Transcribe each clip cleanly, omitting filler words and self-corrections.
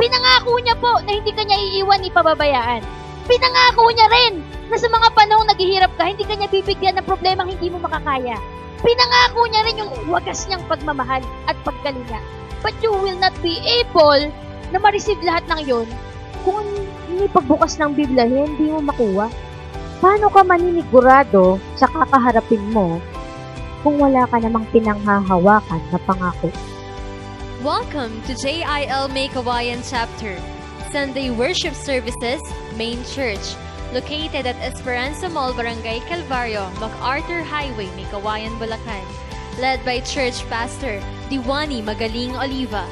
Pinangako niya po na hindi kanya iiwan ni pababayaan. Pinangako niya rin na sa mga panahong naghihirap ka, hindi kanya bibigyan ng problemang hindi mo makakaya. Pinangako niya rin yung wagas niyang pagmamahal at pagkalinga. But you will not be able na ma-receive lahat ng yun kung hindi pagbukas ng Biblia, hindi mo makuha. Paano ka maninigurado sa kakaharapin mo kung wala ka namang pinanghahawakan na pangako? Welcome to JIL May Kawayan Chapter, Sunday Worship Services, Main Church, located at Esperanza Mall, Barangay Calvario, MacArthur Highway, May Kawayan, Bulacan, led by Church Pastor Diwani Magaling Oliva.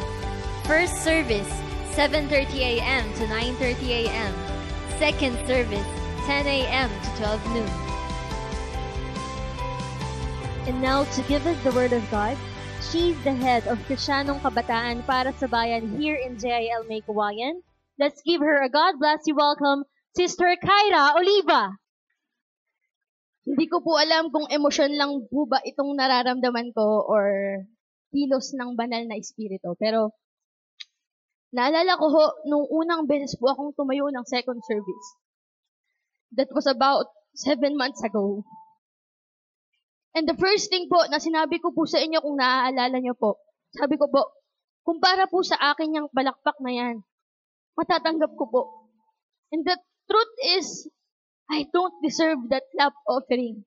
First service, 7:30 a.m. to 9:30 a.m. Second service, 10 a.m. to 12 noon. And now, to give us the Word of God, she's the head of Krisyanong Kabataan para sa Bayan here in JIL May Kawayan. Let's give her a God bless you welcome, Sister Kyra Oliva. Hindi ko po alam kung emosyon lang po ba itong nararamdaman ko or kilos ng banal na espiritu. Pero, naalala ko ho, nung unang beses po akong tumayo ng second service. That was about 7 months ago. And the first thing po na sinabi ko po sa inyo kung naaalala nyo po, sabi ko po, kumpara po sa akin yung balakpak na yan, matatanggap ko po. And the truth is, I don't deserve that clap offering.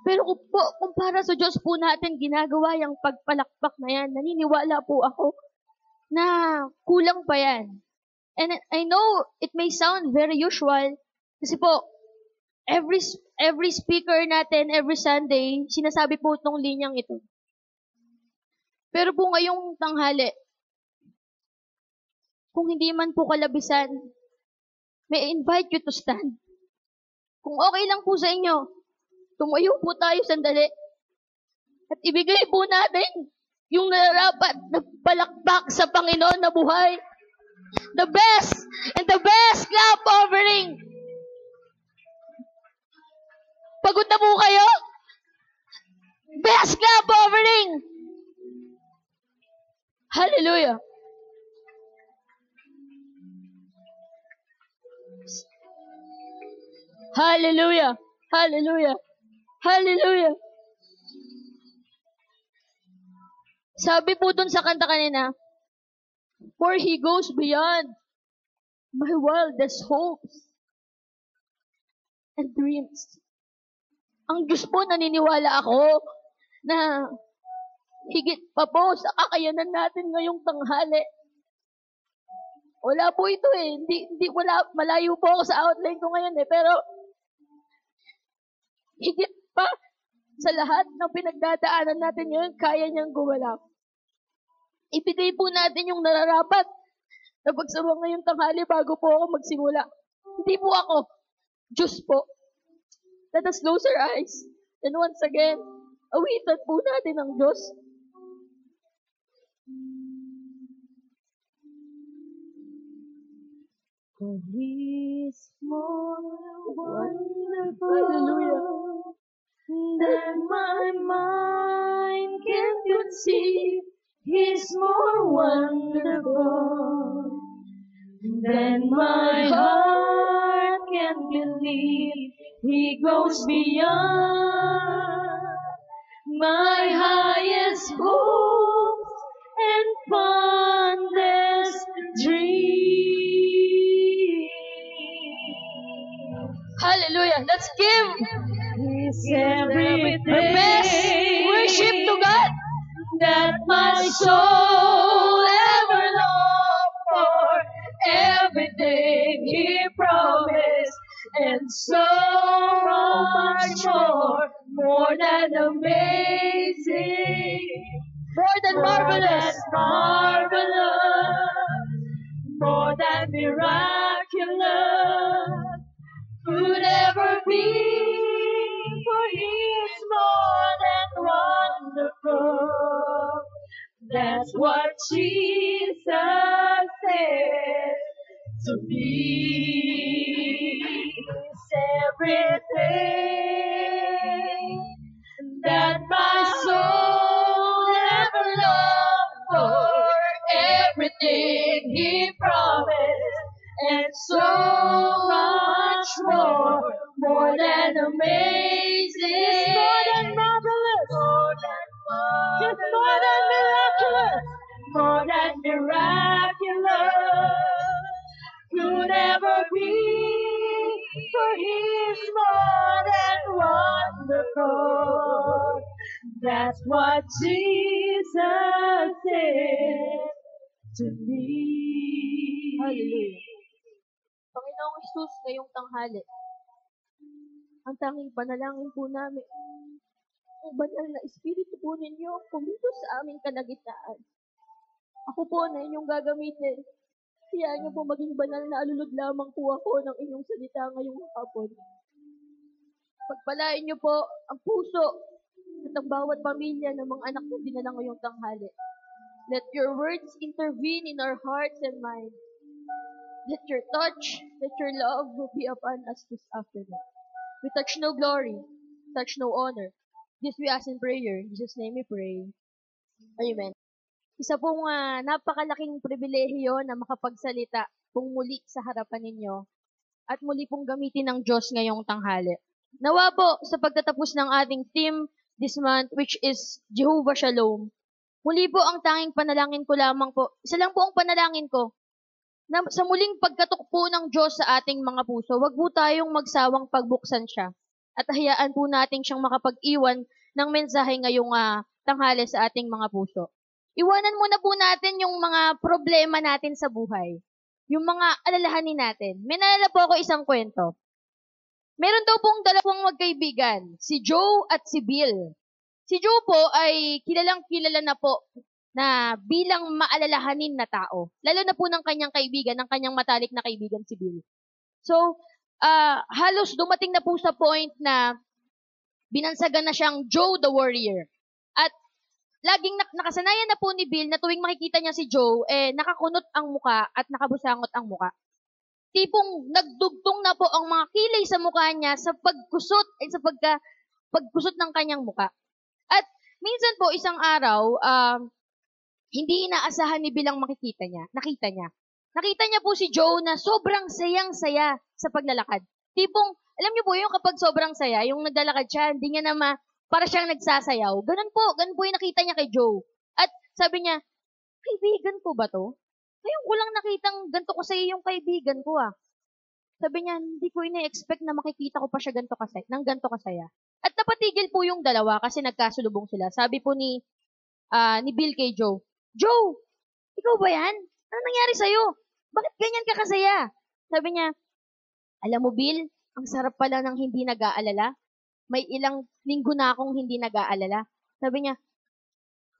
Pero kung po, kumpara sa Diyos po natin ginagawa yung pagpalakpak na yan, naniniwala po ako na kulang pa yan. And I know it may sound very usual, kasi po, every speaker natin, every Sunday, sinasabi po itong linyang ito. Pero po ngayong tanghali, kung hindi man po kalabisan, may invite you to stand. Kung okay lang po sa inyo, tumayo po tayo sandali. At ibigay po natin yung nararapat na palakpak sa Panginoon na buhay. The best and the best clap offering. Pagod na po kayo? Best clap offering! Hallelujah! Hallelujah! Hallelujah! Hallelujah! Sabi po dun sa kanta kanina, for He goes beyond my wildest hopes and dreams. Ang Diyos po, naniniwala ako na higit pa po sa kakayanan natin ngayong tanghali. Wala po ito eh. Wala, malayo po ako sa outline ko ngayon eh. Pero, higit pa sa lahat ng pinagdadaanan natin ngayon, kaya niyang gumalaw. Ibigay po natin yung nararapat na pagsama ngayong tanghali bago po ako magsimula. Hindi po ako. Diyos po. Let us close our eyes. And once again, awitan po natin ang Diyos. For He is more wonderful than my mind can conceive. He's more wonderful than my heart can believe. He goes beyond my highest hopes and fondest dreams. Hallelujah! Let's give everything, the best worship to God that my soul ever longed for. Everything He promised. And so much more than amazing, more than marvelous, more than miraculous, could ever be, for He is more than wonderful. That's what Jesus said to me. Everything that my soul ever longed for, everything He promised, and so much more than amazing, it's more than marvelous, it's more than miraculous, more than miraculous, could ever be, for He is more than wonderful. That's what Jesus said to me. Hallelujah. Panginoong Isus, ngayong tanghali, ang tanging panalangin po namin, ang banal na Espiritu po ninyo ang pumitos sa aming kalagitnaan. Ako po na inyong gagamitin. Kaya niyo po maging banal na alulod lamang po ako ng inyong salita ngayong hapon. Pagpalain niyo po ang puso at ang bawat pamilya ng mga anak na dinala ngayong tanghali. Let your words intervene in our hearts and minds. Let your touch, let your love be upon us this afternoon. We touch no glory, touch no honor. This we ask in prayer. In Jesus' name we pray. Amen. Isa pong napakalaking pribilehiyo na makapagsalita pong muli sa harapan ninyo at muli pong gamitin ng Diyos ngayong tanghali. Nawa po sa pagtatapos ng ating theme this month, which is Jehovah Shalom. Muli po ang tanging panalangin ko lamang po. Isa lang po ang panalangin ko. Na sa muling pagkatukpo ng Diyos sa ating mga puso, wag po tayong magsawang pagbuksan siya. At hayaan po natin siyang makapag-iwan ng mensahe ngayong tanghali sa ating mga puso. Iwanan muna po natin yung mga problema natin sa buhay. Yung mga alalahanin natin. May naalala po ako isang kwento. Meron daw pong dalawang magkaibigan, si Joe at si Bill. Si Joe po ay kilalang-kilala na po na bilang maalalahanin na tao. Lalo na po ng kanyang kaibigan, ng kanyang matalik na kaibigan si Bill. So, halos dumating na po sa point na binansagan na siyang Joe the Warrior. At laging nakasanayan na po ni Bill na tuwing makikita niya si Joe, nakakunot ang muka at nakabusangot ang muka. Tipong nagdugtong na po ang mga kilay sa mukha niya sa pagkusot pagkusot ng kanyang muka. At minsan po isang araw, hindi inaasahan ni Bill ang nakita niya. Nakita niya po si Joe na sobrang sayang-saya sa paglalakad. Tipong, alam niyo po yung kapag sobrang saya, yung naglalakad siya, hindi niya na para siyang nagsasayaw. Ganun po yung nakita niya kay Joe. At sabi niya, kaibigan ko ba to? Ngayon ko lang nakitang ganito ko sa iyo yung kaibigan ko Sabi niya, hindi ko ina-expect na makikita ko pa siya ng ganito kasaya. At napatigil po yung dalawa kasi nagkasulubong sila. Sabi po ni Bill kay Joe, Joe, ikaw ba yan? Ano nangyari sa'yo? Bakit ganyan ka kasaya? Sabi niya, alam mo Bill, ang sarap pala ng hindi nag-aalala. May ilang linggo na akong hindi nag-aalala. Sabi niya,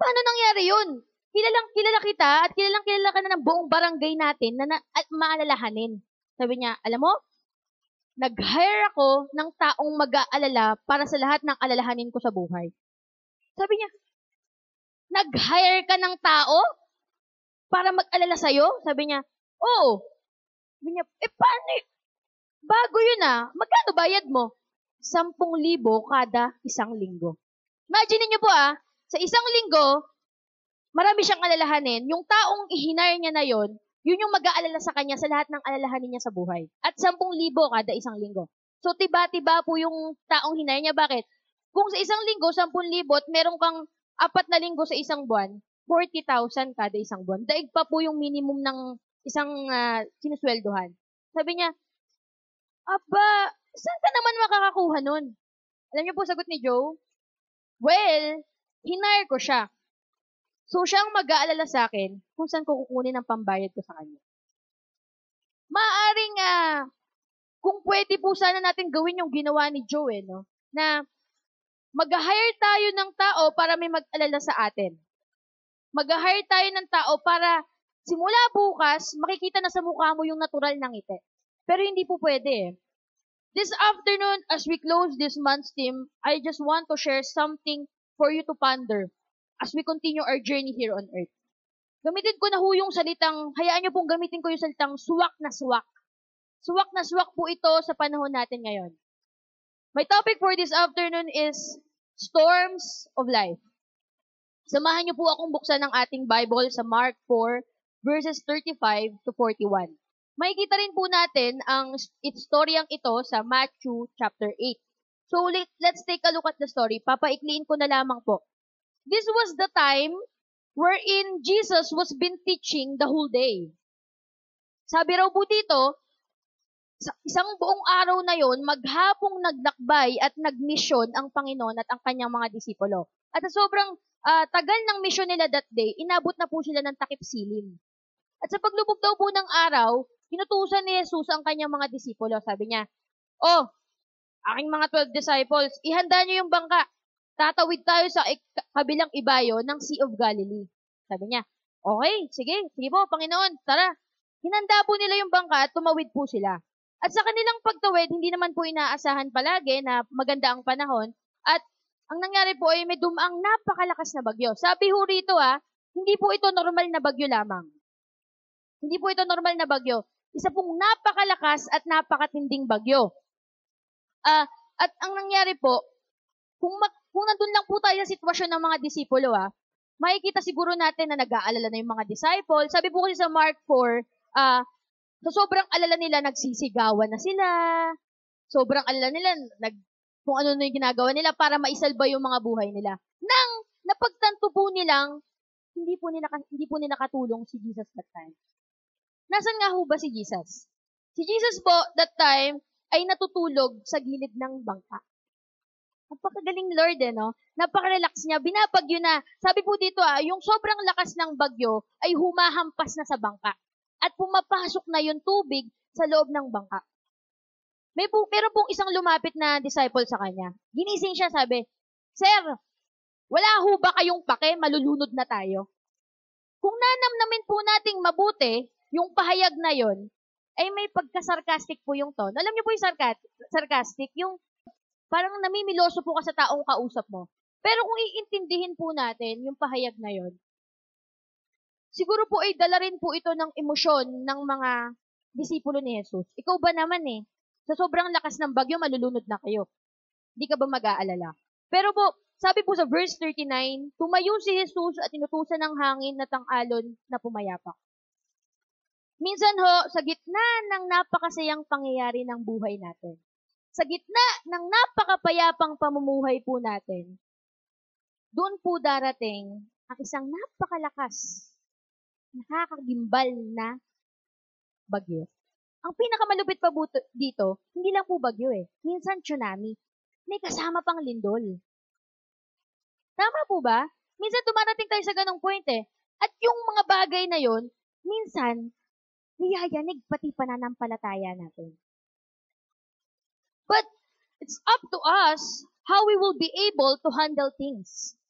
paano nangyari yun? Kilala kita at kilala ka na ng buong barangay natin at maalalahanin. Sabi niya, alam mo, nag-hire ako ng taong mag-aalala para sa lahat ng alalahanin ko sa buhay. Sabi niya, nag-hire ka ng tao para mag-alala sa'yo? Sabi niya, oo. Sabi niya, paano? Bago yun magkano bayad mo? 10,000 kada isang linggo. Imagine niyo po sa isang linggo, marami siyang alalahanin. Yung taong ihinire niya na yun yung mag-aalala sa kanya sa lahat ng alalahanin niya sa buhay. At 10,000 kada isang linggo. So, tiba-tiba po yung taong hinire niya. Bakit? Kung sa isang linggo, 10,000 at meron kang 4 na linggo sa isang buwan, 40,000 kada isang buwan. Daig pa po yung minimum ng isang sinusweldohan. Sabi niya, aba, saan ka naman makakakuha nun? Alam niyo po sagot ni Joe? Well, hinire ko siya. So, siya ang mag-aalala sa akin kung saan ko kukunin ang pambayad ko sa kanya. Maaring, kung pwede po sana natin gawin yung ginawa ni Joe, no? Na mag-hire tayo ng tao para may mag-alala sa atin. Mag-hire tayo ng tao para simula bukas, makikita na sa mukha mo yung natural na ngiti. Pero hindi po pwede This afternoon, as we close this month's theme, I just want to share something for you to ponder as we continue our journey here on earth. Gamitin ko na ho yung salitang, hayaan niyo pong gamitin ko yung salitang suwak na suwak. Suwak na suwak po ito sa panahon natin ngayon. My topic for this afternoon is storms of life. Samahan niyo po akong buksan ng ating Bible sa Mark 4, verses 35 to 41. Makikita rin po natin ang istoryang ito sa Matthew chapter 8. So let's take a look at the story. Papaikliin ko na lamang po. This was the time wherein Jesus was been teaching the whole day. Sabi raw po dito, sa isang buong araw na yon, maghapong naglakbay at nagmisyon ang Panginoon at ang kanyang mga disipulo. At sa sobrang tagal ng misyon nila that day, inabot na po sila ng takip silim. At sa paglubog daw po ng araw, inutusan ni Jesus ang kanyang mga disipulo. Sabi niya, aking mga 12 disciples, ihanda niyo yung bangka. Tatawid tayo sa kabilang ibayo ng Sea of Galilee. Sabi niya, okay, sige po, Panginoon, tara. Hinanda po nila yung bangka at tumawid po sila. At sa kanilang pagtawid, hindi naman po inaasahan palagi na maganda ang panahon. At ang nangyari po ay may dumaang napakalakas na bagyo. Sabi ho rito hindi po ito normal na bagyo lamang. Hindi po ito normal na bagyo. Isa pong napakalakas at napakatinding bagyo. At ang nangyari po, kung nandun lang po tayo sa sitwasyon ng mga disipulo, makikita siguro natin na nag-aalala na yung mga disciples. Sabi po kasi sa Mark 4, so sobrang alala nila, nagsisigawan na sila. Sobrang alala nila, kung ano na yung ginagawa nila para maisalba yung mga buhay nila. Nang napagtanto po nilang, hindi po nila katulong si Jesus that time. Nasaan nga ho ba si Jesus? Si Jesus po, that time, ay natutulog sa gilid ng bangka. Napakagaling Lord, no? Napaka-relax niya. Binabagyo na. Sabi po dito, yung sobrang lakas ng bagyo ay humahampas na sa bangka. At pumapasok na yung tubig sa loob ng bangka. Meron pong isang lumapit na disciple sa kanya. Ginising siya, sabi, Sir, wala ho ba kayong pake? Malulunod na tayo. Kung nanamnamin po nating mabuti, yung pahayag na yon, ay may pagka-sarcastic po yung tone. Alam niyo po yung sarcastic, yung parang namimiloso po ka sa taong kausap mo. Pero kung iintindihin po natin yung pahayag na yon, siguro po ay dala rin po ito ng emosyon ng mga disipulo ni Jesus. Ikaw ba naman sa sobrang lakas ng bagyo, malulunod na kayo. Di ka ba mag-aalala? Pero po, sabi po sa verse 39, tumayo si Jesus at inutusan ng hangin at ang alon na pumayapak. Minsan sa gitna ng napakasayang pangyayari ng buhay natin, sa gitna ng napakapayapang pamumuhay po natin, doon po darating ang isang napakalakas, nakakagimbal na bagyo. Ang pinakamalupit pa dito, hindi lang po bagyo minsan tsunami. May kasama pang lindol. Tama po ba? Minsan dumarating tayo sa ganong point At yung mga bagay na yon, minsan, niyayanig pati pananampalataya natin. But it's up to us how we will be able to handle things.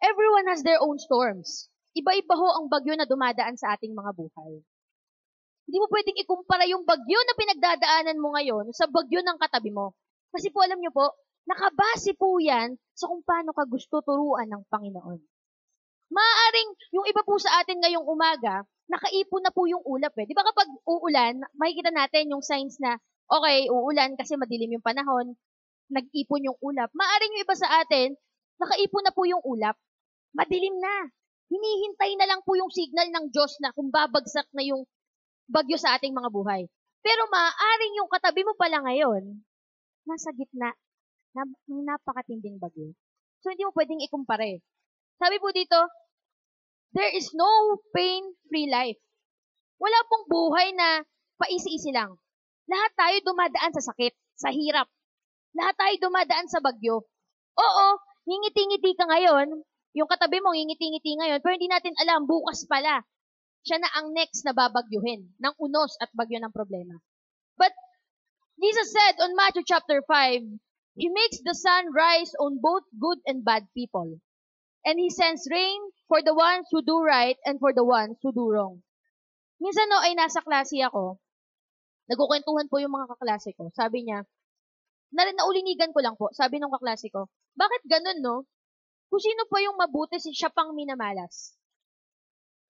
Everyone has their own storms. Iba-iba ho ang bagyo na dumadaan sa ating mga buhay. Hindi mo pwedeng ikumpara yung bagyo na pinagdadaanan mo ngayon sa bagyo ng katabi mo. Kasi po alam nyo po, nakabase po yan sa kung paano ka gusto turuan ng Panginoon. Maaaring yung iba po sa atin ngayong umaga, nakaipon na po yung ulap Di ba kapag uulan, makikita natin yung signs na, okay, uulan kasi madilim yung panahon, nag-ipon yung ulap. Maaaring yung iba sa atin, nakaipon na po yung ulap, madilim na. Hinihintay na lang po yung signal ng Diyos na kung babagsak na yung bagyo sa ating mga buhay. Pero maaaring yung katabi mo pala ngayon, nasa gitna ng napakatinding bagyo. So, hindi mo pwedeng ikumpare. Sabi po dito, there is no pain-free life. Wala pong buhay na paisi-isi lang. Lahat tayo dumadaan sa sakit, sa hirap. Lahat tayo dumadaan sa bagyo. Oo, ngingiti-ngiti ka ngayon, yung katabi mo ngingiti-ngiti ngayon, pero hindi natin alam, bukas pala, siya na ang next na babagyuhin ng unos at bagyo ng problema. But Jesus said on Matthew chapter 5, He makes the sun rise on both good and bad people. And He sends rain for the ones who do right and for the ones who do wrong. Minsan ay nasa klase ako, nagkukwentuhan po yung mga kaklase ko. Sabi niya, naulinigan ko lang po, sabi ng kaklase ko, bakit ganun Kung sino pa yung mabuti, siya pang minamalas.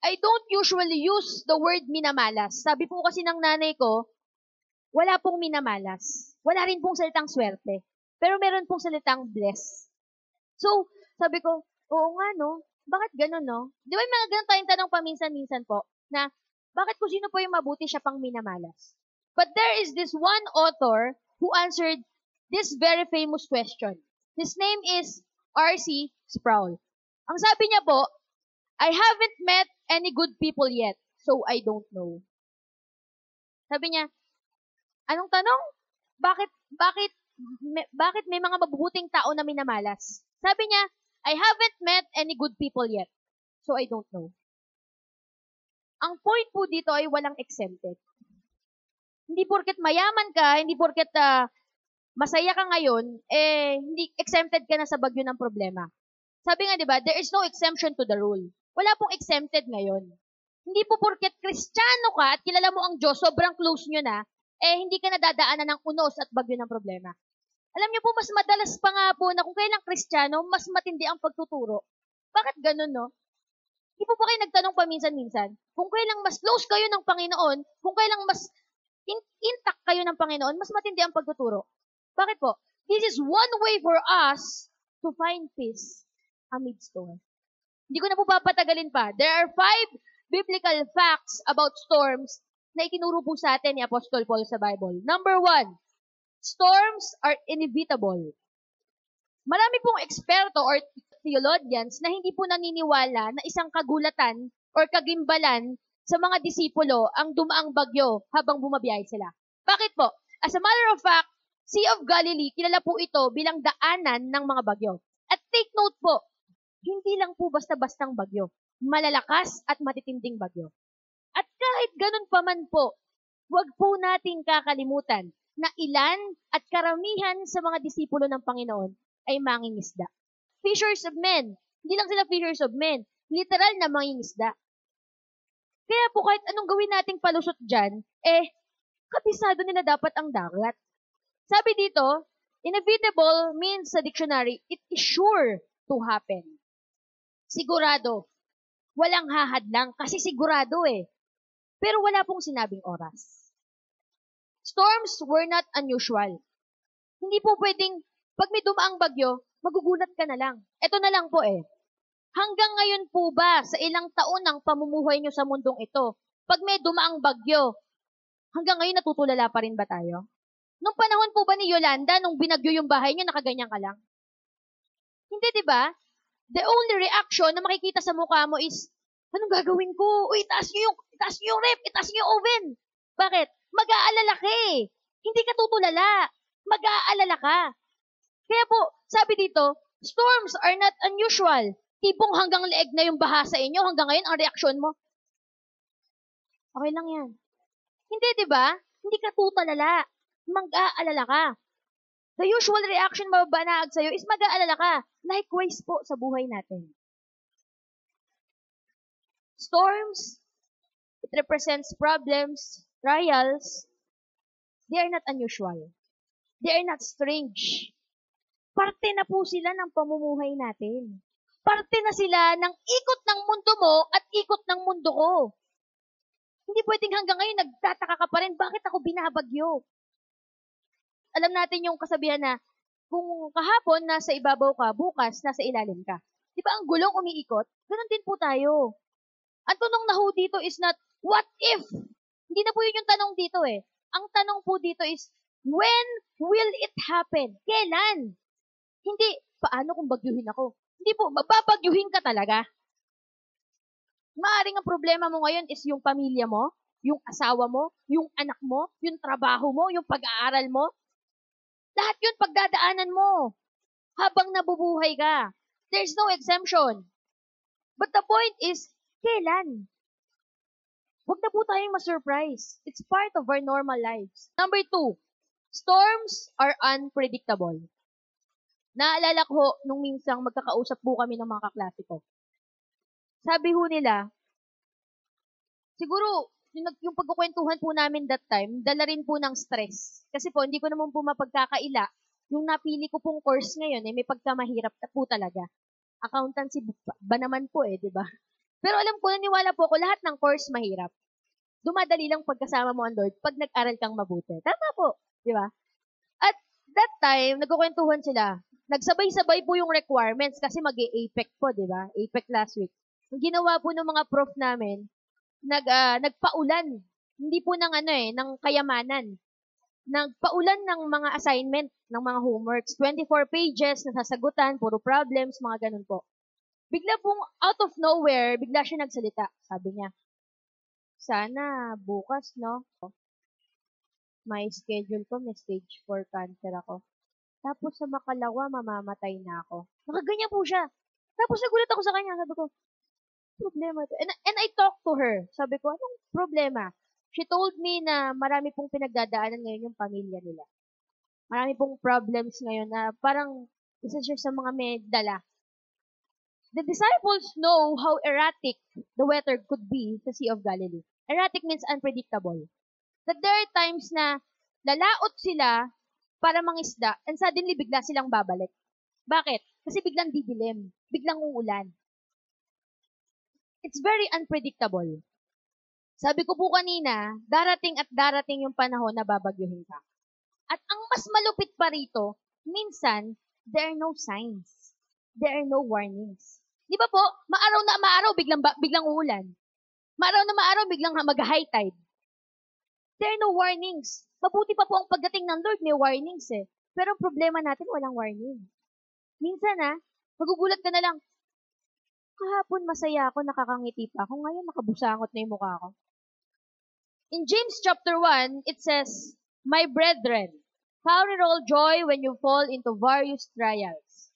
I don't usually use the word minamalas. Sabi po kasi ng nanay ko, wala pong minamalas. Wala rin pong salitang swerte. Pero meron pong salitang bless. So, sabi ko, oo nga bakit ganun Di ba may mga ganun tayong tanong paminsan-minsan po? na bakit kung sino po yung mabuti siya pang minamalas. But there is this one author who answered this very famous question. His name is R.C. Sproul. Ang sabi niya po, I haven't met any good people yet, so I don't know. Sabi niya, anong tanong? Bakit may mga mabubuting tao na minamalas? Sabi niya, I haven't met any good people yet, so I don't know. Ang point po dito ay walang exempted. Hindi porket mayaman ka, hindi porket masaya ka ngayon, hindi exempted ka na sa bagyo ng problema. Sabi nga, di ba, there is no exemption to the rule. Wala pong exempted ngayon. Hindi po porket Kristiyano ka at kilala mo ang Diyos, sobrang close nyo na, hindi ka nadadaanan ng unos at bagyo ng problema. Alam niyo po, mas madalas pa nga po na kung kailang Kristiyano, mas matindi ang pagtuturo. Bakit ganun, no? Hindi po ba kayo nagtanong paminsan-minsan? Kung kailang mas close kayo ng Panginoon, kung kailang mas intact kayo ng Panginoon, mas matindi ang pagtuturo. Bakit po? This is one way for us to find peace amidst storm. Hindi ko na po papatagalin pa. There are 5 biblical facts about storms na itinuro po sa atin ni Apostol Paul sa Bible. Number 1, storms are inevitable. Marami pong eksperto or theologians na hindi po naniniwala na isang kagulatan or kagimbalan sa mga disipulo ang dumaang bagyo habang bumabiyahe sila. Bakit po? As a matter of fact, Sea of Galilee, kilala po ito bilang daanan ng mga bagyo. At take note po, hindi lang po basta-bastang bagyo. Malalakas at matitinding bagyo. At kahit ganun pa man po, huwag po nating kakalimutan na ilan at karamihan sa mga disipulo ng Panginoon ay mangingisda. Fishers of men. Hindi lang sila fishers of men. Literal na mangingisda. Kaya po kahit anong gawin nating palusot dyan, kabisado nila dapat ang dagat. Sabi dito, inevitable means sa dictionary, it is sure to happen. Sigurado. Walang hahadlang kasi sigurado Pero wala pong sinabing oras. Storms were not unusual. Hindi po pwedeng, pag may dumaang bagyo, magugulat ka na lang. Ito na lang po Hanggang ngayon po ba, sa ilang taon ng pamumuhay nyo sa mundong ito, pag may dumaang bagyo, hanggang ngayon natutulala pa rin ba tayo? Nung panahon po ba ni Yolanda, nung binagyo yung bahay nyo, nakaganyan ka lang? Hindi, di ba? The only reaction na makikita sa mukha mo is, anong gagawin ko? Uy, itaas nyo yung rep, itaas nyo yung oven. Bakit? Mag-aalala ka Hindi ka tutulala. Mag-aalala ka. Kaya po, sabi dito, storms are not unusual. Tipong hanggang leeg na yung baha sa inyo, hanggang ngayon ang reaksyon mo, okay lang yan. Hindi, di ba? Hindi ka tutulala. Mag-aalala ka. The usual reaction mababanaag sa'yo is mag-aalala ka. Likewise po sa buhay natin. Storms, it represents problems, trials. They are not unusual. They are not strange. Parte na po sila ng pamumuhay natin. Parte na sila ng ikot ng mundo mo at ikot ng mundo ko. Hindi pwedeng hanggang ngayon nagtataka ka pa rin, bakit ako binabagyo? Alam natin yung kasabihan na, kung kahapon nasa ibabaw ka, bukas nasa ilalim ka. Di ba ang gulong umiikot? Ganon din po tayo. Ang tanong na ho dito is not, what if? Hindi na po yun yung tanong dito Ang tanong po dito is, when will it happen? Kailan? Hindi, paano kung bagyuhin ako? Hindi po, mababagyuhin ka talaga. Maaring ang problema mo ngayon is yung pamilya mo, yung asawa mo, yung anak mo, yung trabaho mo, yung pag-aaral mo. Lahat yun pagdadaanan mo habang nabubuhay ka. There's no exemption. But the point is, kailan? Huwag na po tayong ma-surprise. It's part of our normal lives. Number 2, storms are unpredictable. Naalala ko nung minsang magkakausap po kami ng mga kaklase ko. Sabi ho nila, siguro, yung pagkukwentuhan po namin that time, dala rin po ng stress. Kasi po, hindi ko naman po mapagkakaila. Yung napili ko pong course ngayon, may pagkamahirap na po talaga. Accountancy ba naman po di ba? Pero alam ko, naniwala po ako, lahat ng course mahirap. Dumadali lang pagkasama mo ang Lord pag nag-aral kang mabuti. Tama po, di ba? At that time, nagkukwentuhan sila. Nagsabay-sabay po yung requirements kasi mag-APEC po, di ba? APEC last week. Ang ginawa po ng mga prof namin, nagpaulan. Hindi po ng kayamanan. Nagpaulan ng mga assignment, ng mga homeworks. 24 pages na sasagutan, puro problems, mga ganun po. Bigla pong out of nowhere, bigla siya nagsalita. Sabi niya, sana bukas, no? May schedule ko, may stage 4 cancer ako. Tapos sa makalawa, mamamatay na ako. Nakaganyan po siya. Tapos nagulat ako sa kanya. Sabi ko, problema to. And I talked to her. Sabi ko, anong problema? She told me na marami pong pinagdadaanan ngayon yung pamilya nila. Marami pong problems ngayon na parang isa siya sa mga may dala. The disciples know how erratic the weather could be sa Sea of Galilee. Erratic means unpredictable. That there are times na lalaot sila para mangisda and suddenly bigla silang babalik. Bakit? Kasi biglang didilim, biglang uulan. It's very unpredictable. Sabi ko po kanina, darating at darating yung panahon na babagyuhin ka. At ang mas malupit pa rito, minsan, there are no signs. There are no warnings. Di ba po, maaraw na maaraw, biglang uulan. Maaraw na maaraw, biglang mag-high tide. There are no warnings. Mabuti pa po ang pagdating ng Lord, may warnings eh. Pero ang problema natin, walang warning. Minsan magugulat ka na lang, kahapon masaya ako, nakakangiti pa ako, ngayon nakabusangot na yung mukha ko. In James chapter 1, it says, my brethren, count it all joy when you fall into various trials.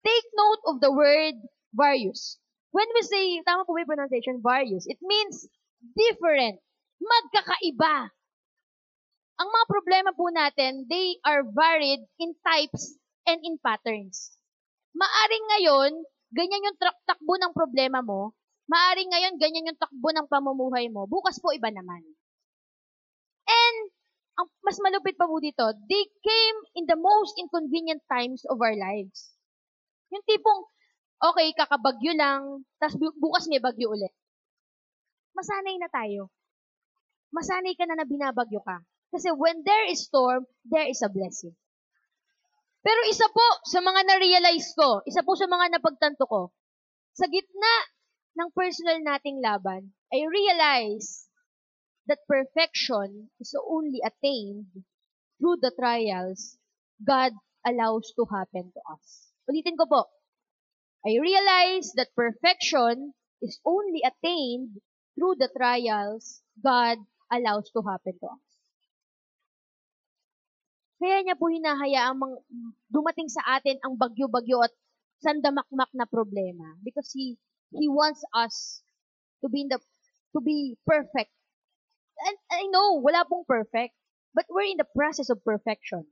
Take note of the word various. When we say, tama po ba yung pronunciation, various, it means different, magkakaiba. Ang mga problema po natin, they are varied in types and in patterns. Maaring ngayon, ganyan yung takbo ng problema mo. Maaring ngayon, ganyan yung takbo ng pamumuhay mo. Bukas po, iba naman. And, ang mas malupit pa po dito, they came in the most inconvenient times of our lives. Yung tipong, okay, kakabagyo lang, tapos bukas may bagyo ulit. Masanay na tayo. Masanay ka na binabagyo ka. Kasi when there is storm, there is a blessing. Pero isa po sa mga na-realize ko, isa po sa mga napagtanto ko, sa gitna ng personal nating laban, I realize that perfection is only attained through the trials God allows to happen to us. Ulitin ko po. I realize that perfection is only attained through the trials God allows to happen to us. Kaya niya po hinahayaang dumating sa atin ang bagyo-bagyo at sandamakmak na problema because He wants us to be perfect. And I know, wala pong perfect, but we're in the process of perfection.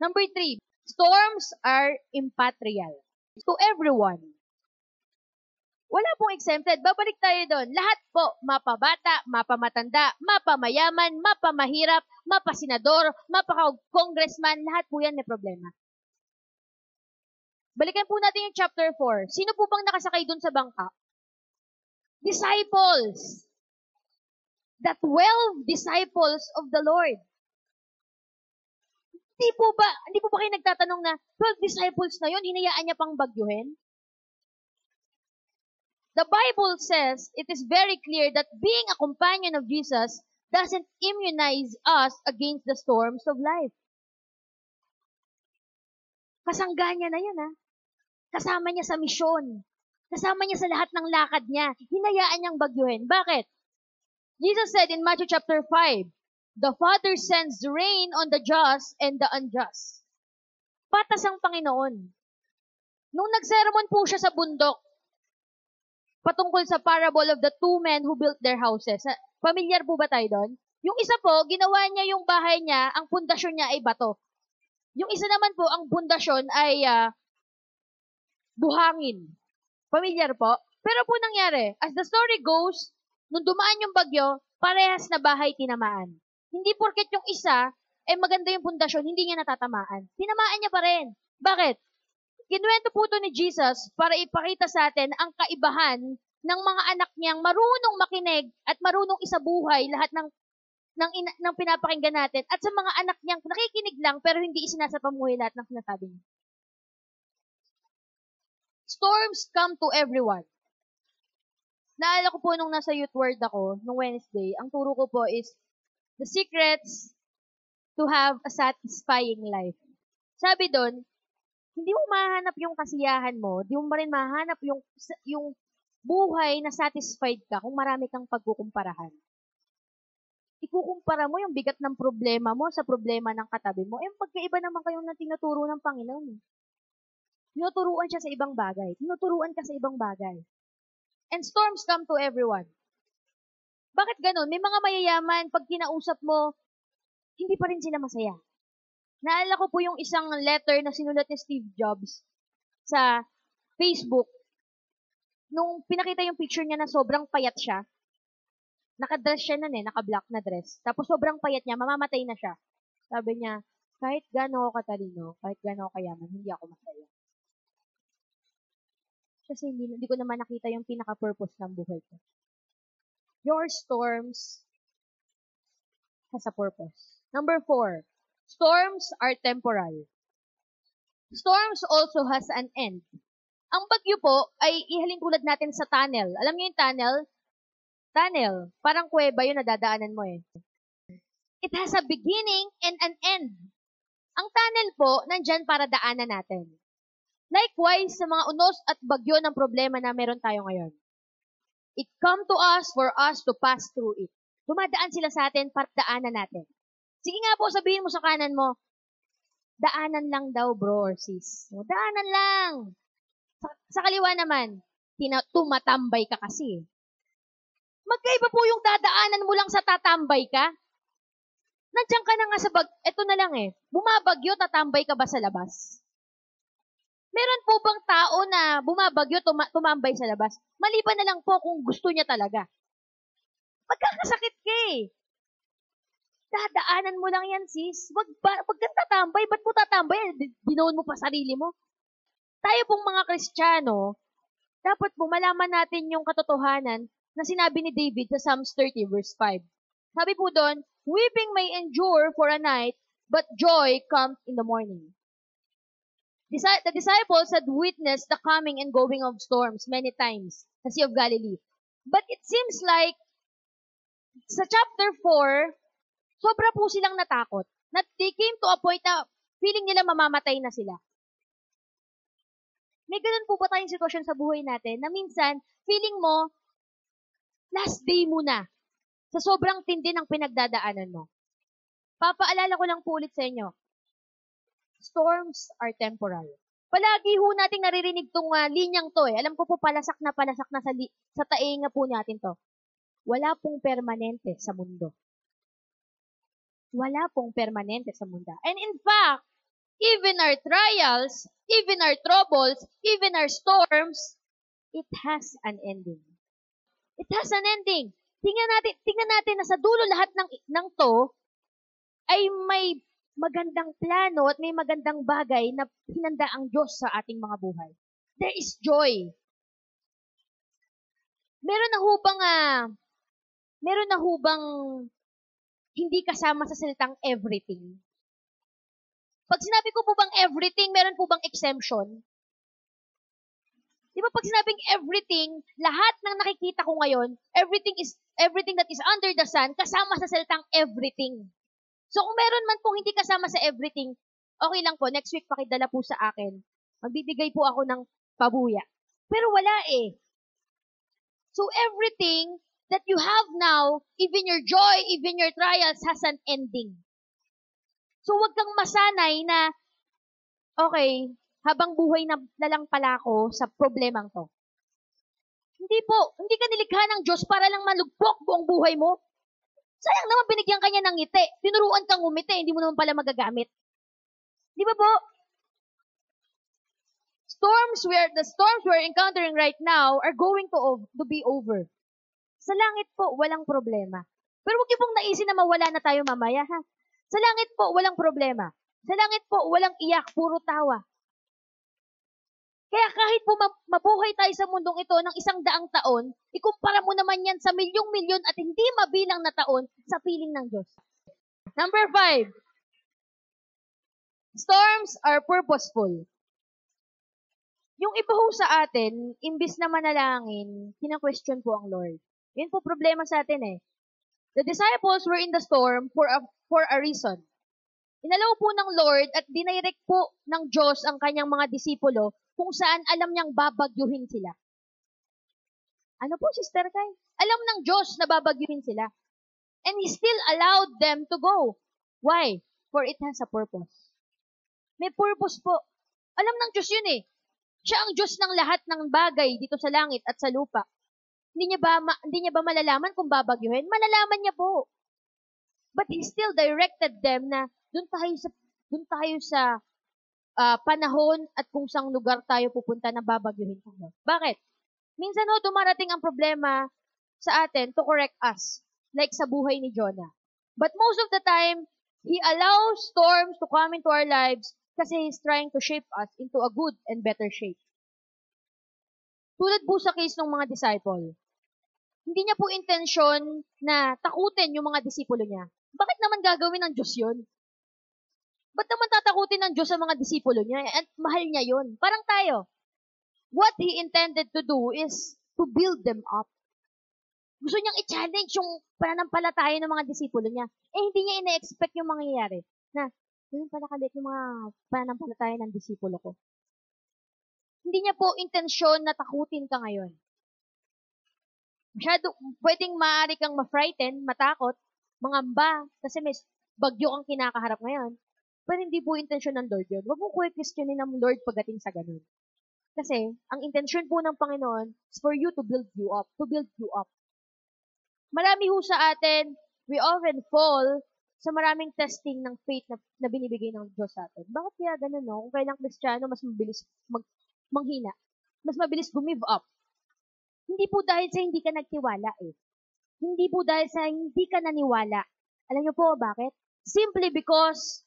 Number 3, storms are immaterial to everyone. Wala pong exempted. Babalik tayo doon. Lahat po, mapabata, mapamatanda, mapamayaman, mapamahirap, mapasenador, mapaka-congressman, lahat po yan may problema. Balikan po natin yung chapter 4. Sino po bang nakasakay doon sa bangka? Disciples. The 12 disciples of the Lord. Hindi po ba kayo nagtatanong na 12 disciples na yun, hinayaan niya pang bagyuhin? The Bible says it is very clear that being a companion of Jesus doesn't immunize us against the storms of life. Kasangga niya na yan, Kasama niya sa misyon. Kasama niya sa lahat ng lakad niya. Hinayaan niyang bagyuhin. Bakit? Jesus said in Matthew chapter 5, the Father sends rain on the just and the unjust. Patas ang Panginoon. Nung nagsermon po siya sa bundok, patungkol sa parable of the two men who built their houses. Pamilyar po ba tayo doon? Yung isa po, ginawa niya yung bahay niya, ang pundasyon niya ay bato. Yung isa naman po, ang pundasyon ay buhangin. Pamilyar po? Pero po nangyari, as the story goes, nung dumaan yung bagyo, parehas na bahay tinamaan. Hindi porket yung isa, maganda yung pundasyon, hindi niya natatamaan. Tinamaan niya pa rin. Bakit? Kinuwento po ito ni Jesus para ipakita sa atin ang kaibahan ng mga anak niyang marunong makinig at marunong isabuhay lahat ng pinapakinggan natin at sa mga anak niyang nakikinig lang pero hindi isinasapamuhay lahat ng sinasabi niya. Storms come to everyone. Naalala ko po nung nasa youth world ako, nung Wednesday, ang turo ko po is the secrets to have a satisfying life. Sabi doon, hindi mo mahanap yung kasiyahan mo, hindi mo rin mahanap yung buhay na satisfied ka kung marami kang pagkukumparahan. Ikukumpara mo yung bigat ng problema mo sa problema ng katabi mo. Pagkaiba naman kayong na tinuturo ng Panginoon. Tinuturuan siya sa ibang bagay. Tinuturuan ka sa ibang bagay. And storms come to everyone. Bakit ganun? May mga mayayaman, pag kinausap mo, hindi pa rin sila masaya. Naalala ko po yung isang letter na sinulat ni Steve Jobs sa Facebook. Nung pinakita yung picture niya na sobrang payat siya, nakadress siya nun naka-black na dress. Tapos sobrang payat niya, mamamatay na siya. Sabi niya, kahit gaano ako katalino, kahit gaano ako kayaman, hindi ako masaya. Kasi hindi ko naman nakita yung pinaka-purpose ng buhay ko. Your storms has a purpose. Number 4, storms are temporal. Storms also has an end. Ang bagyo po ay ihalin tulad natin sa tunnel. Alam niyo yung tunnel? Tunnel. Parang kuweba yun, nadadaanan mo eh. It has a beginning and an end. Ang tunnel po, nandyan para daanan natin. Likewise, sa mga unos at bagyo ng problema na meron tayo ngayon. It come to us for us to pass through it. Dumadaan sila sa atin para daanan natin. Sige nga po, sabihin mo sa kanan mo, daanan lang daw bro or sis. Daanan lang. Sa kaliwa naman, tumatambay ka kasi. Magkaiba po yung dadaanan mo lang sa tatambay ka. Nandiyan ka na nga sa eto na lang bumabagyo, tatambay ka ba sa labas? Meron po bang tao na bumabagyo, tumambay sa labas? Maliban na lang po kung gusto niya talaga. Magkakasakit ka Dadaanan mo lang yan, sis. Wag kang tatambay. Ba't mo tatambay? Binoon mo pa sarili mo. Tayo pong mga Kristiyano, dapat po malaman natin yung katotohanan na sinabi ni David sa Psalms 30 verse 5. Sabi po doon, weeping may endure for a night, but joy comes in the morning. The disciples had witnessed the coming and going of storms many times sa Sea of Galilee. But it seems like sa chapter 4, sobra po silang natakot. They came to a point na feeling nila mamamatay na sila. May ganun po ba tayong sitwasyon sa buhay natin na minsan, feeling mo, last day mo na sa sobrang tindi ng pinagdadaanan mo. Papaalala ko lang po ulit sa inyo, storms are temporal. Palagi ho nating naririnig tong linyang to Alam ko po palasak na sa tainga po natin to. Wala pong permanente sa mundo. Wala pong permanente sa mundo. And in fact, even our trials, even our troubles, even our storms, it has an ending. It has an ending. Tingnan natin na sa dulo lahat ng to ay may magandang plano at may magandang bagay na hinanda ang Diyos sa ating mga buhay. There is joy. Meron na hubang hindi kasama sa salitang everything. Pag sinabi ko po bang everything, meron po bang exemption? Di ba pag sinabing everything, lahat ng nakikita ko ngayon, everything that is under the sun, kasama sa salitang everything. So kung meron man pong hindi kasama sa everything, okay lang po, next week pakidala po sa akin. Magbibigay po ako ng pabuya. Pero wala So everything that you have now, even your joy, even your trials, has an ending. So wag kang masanay na, okay, habang buhay na lang pala ako sa problemang to. Hindi po, hindi ka nilikha ng Diyos para lang malugpok buong buhay mo. Sayang naman binigyan ka niya ng ngiti. Tinuruan kang umiti, hindi mo naman pala magagamit. Di ba po? The storms we're encountering right now are going to be over. Sa langit po, walang problema. Pero huwag niyo pong naisin na mawala na tayo mamaya, ha? Sa langit po, walang problema. Sa langit po, walang iyak, puro tawa. Kaya kahit po mabuhay tayo sa mundong ito ng 100 taon, ikumpara mo naman yan sa milyong-milyon at hindi mabilang na taon sa piling ng Diyos. Number 5. Storms are purposeful. Yung iba ho sa atin, imbis na manalangin, kina-question po ang Lord. Yun po problema sa atin eh. The disciples were in the storm for a reason. Inalaw po ng Lord at dinirect po ng Diyos ang kanyang mga disipulo kung saan alam niyang babagyuhin sila. Ano po, Sister Kai? Alam ng Diyos na babagyuhin sila. And He still allowed them to go. Why? For it has a purpose. May purpose po. Alam ng Diyos yun eh. Siya ang Diyos ng lahat ng bagay dito sa langit at sa lupa. Hindi niya ba malalaman kung babagyuhin? Malalaman niya po. But He still directed them na doon tayo sa panahon at kung saang lugar tayo pupunta na babagyuhin tayo. Bakit? Minsan ho, dumarating ang problema sa atin to correct us. Like sa buhay ni Jonah. But most of the time, He allows storms to come into our lives kasi He's trying to shape us into a good and better shape. Tulad po sa case ng mga disciple. Hindi niya po intensyon na takutin yung mga disipulo niya. Bakit naman gagawin ng Diyos yun? Ba't naman tatakutin ng Diyos ang mga disipulo niya? At mahal niya yun. Parang tayo. What He intended to do is to build them up. Gusto niyang i-challenge yung pananampalataya ng mga disipulo niya. Hindi niya ina-expect yung mangyayari. Na, ganun pala kalit yung mga pananampalataya ng disipulo ko. Hindi niya po intensyon na takutin ka ngayon. Pwedeng maaari kang ma-frighten, matakot, mangamba, kasi may bagyo kang kinakaharap ngayon. Pero hindi po intensyon ng Lord yun. Huwag mo questionin ng Lord pagdating sa ganun. Kasi, ang intensyon po ng Panginoon is for you to build you up. To build you up. Marami ho sa atin, we often fall sa maraming testing ng faith na binibigay ng Diyos sa atin. Bakit kaya ganun, no? Kung kailang Kristiyano, mas mabilis manghina. Mas mabilis gumive up. Hindi po dahil sa hindi ka nagtiwala eh. Hindi po dahil sa hindi ka naniwala. Alam niyo po bakit? Simply because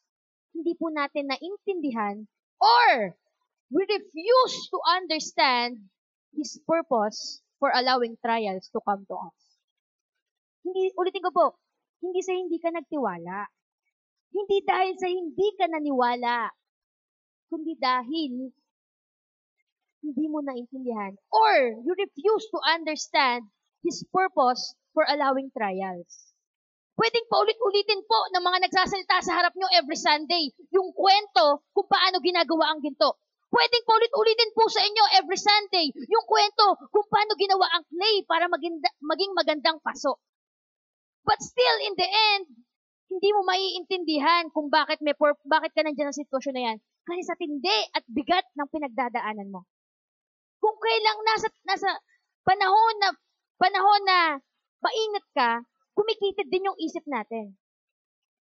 hindi po natin naintindihan or we refuse to understand His purpose for allowing trials to come to us. Ulitin ko po, hindi sa hindi ka nagtiwala. Hindi dahil sa hindi ka naniwala. Kundi dahil hindi mo naintindihan or you refuse to understand His purpose for allowing trials. Pwedeng paulit-ulitin po ng mga nagsasalita sa harap nyo every Sunday yung kwento kung paano ginagawa ang ginto. Pwedeng paulit-ulitin po sa inyo every Sunday yung kwento kung paano ginawa ang clay para maging magandang paso. But still, in the end, hindi mo maiintindihan kung bakit ka nandiyan sa sitwasyon na yan. Kasi sa tindi at bigat ng pinagdadaanan mo. Kung kailang nasa panahon na maingat ka, kumikitid din yung isip natin.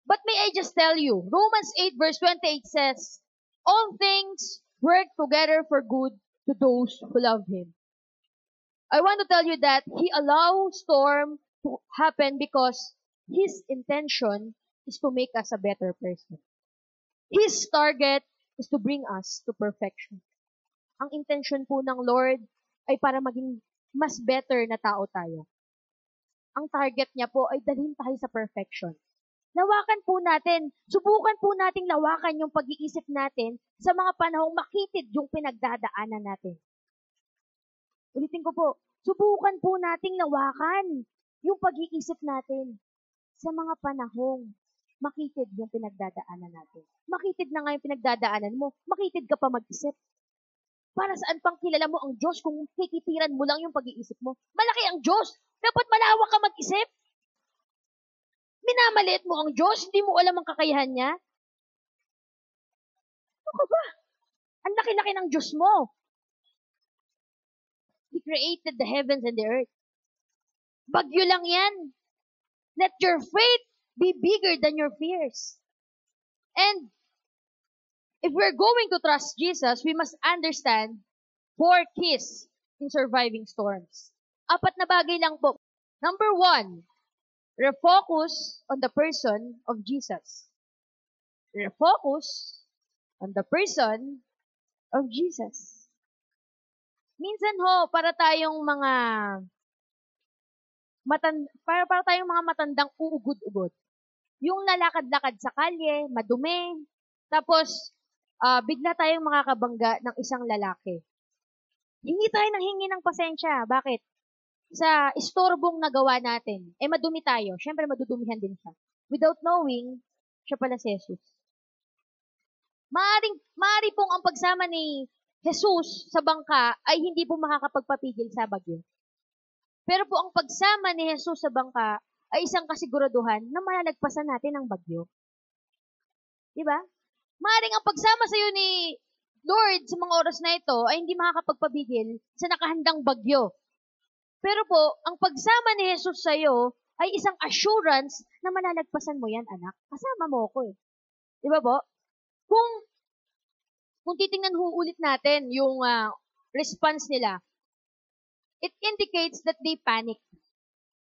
But may I just tell you, Romans 8 verse 28 says, all things work together for good to those who love Him. I want to tell you that He allows storm to happen because His intention is to make us a better person. His target is to bring us to perfection. Ang intention po ng Lord ay para maging mas better na tao tayo. Ang target niya po ay dalhin tayo sa perfection. Lawakan po natin, subukan po nating lawakan yung pag-iisip natin sa mga panahong makitid yung pinagdadaanan natin. Ulitin ko po, subukan po nating lawakan yung pag-iisip natin sa mga panahong makitid yung pinagdadaanan natin. Makitid na nga yung pinagdadaanan mo, makitid ka pa mag-isip. Para saan pang kilala mo ang Diyos kung kikitiran mo lang yung pag-iisip mo? Malaki ang Diyos! Dapat malawak ka mag-isip! Minamaliit mo ang Diyos, hindi mo alam ang kakayahan niya? Ano ba? Ang laki-laki ng Diyos mo. He created the heavens and the earth. Bagyo lang yan. Let your faith be bigger than your fears. And if we're going to trust Jesus, we must understand 4 keys in surviving storms. 4 na bagay lang po. Number 1, refocus on the person of Jesus. Refocus on the person of Jesus. Minsan ho, para tayong mga matandang uugod-ugod. Yung lalakad-lakad sa kalye, madumi, tapos bigla tayong makakabangga ng isang lalaki. Hingi tayo ng hingi ng pasensya. Bakit? Sa istorbong nagawa natin, madumi tayo. Siyempre, madudumihan din siya. Without knowing, siya pala si Jesus. Maari pong ang pagsama ni Jesus sa bangka ay hindi po makakapagpapigil sa bagyo. Pero po ang pagsama ni Jesus sa bangka ay isang kasiguraduhan na malalagpasan natin ang bagyo. Diba? Maaring ang pagsama sa iyo ni Lord sa mga oras na ito ay hindi makakapagpabigil sa nakahandang bagyo. Pero po, ang pagsama ni Jesus sa iyo ay isang assurance na malalagpasan mo yan, anak. Kasama mo ako eh. Diba po? Kung titingnan ulit natin yung response nila, it indicates that they panic.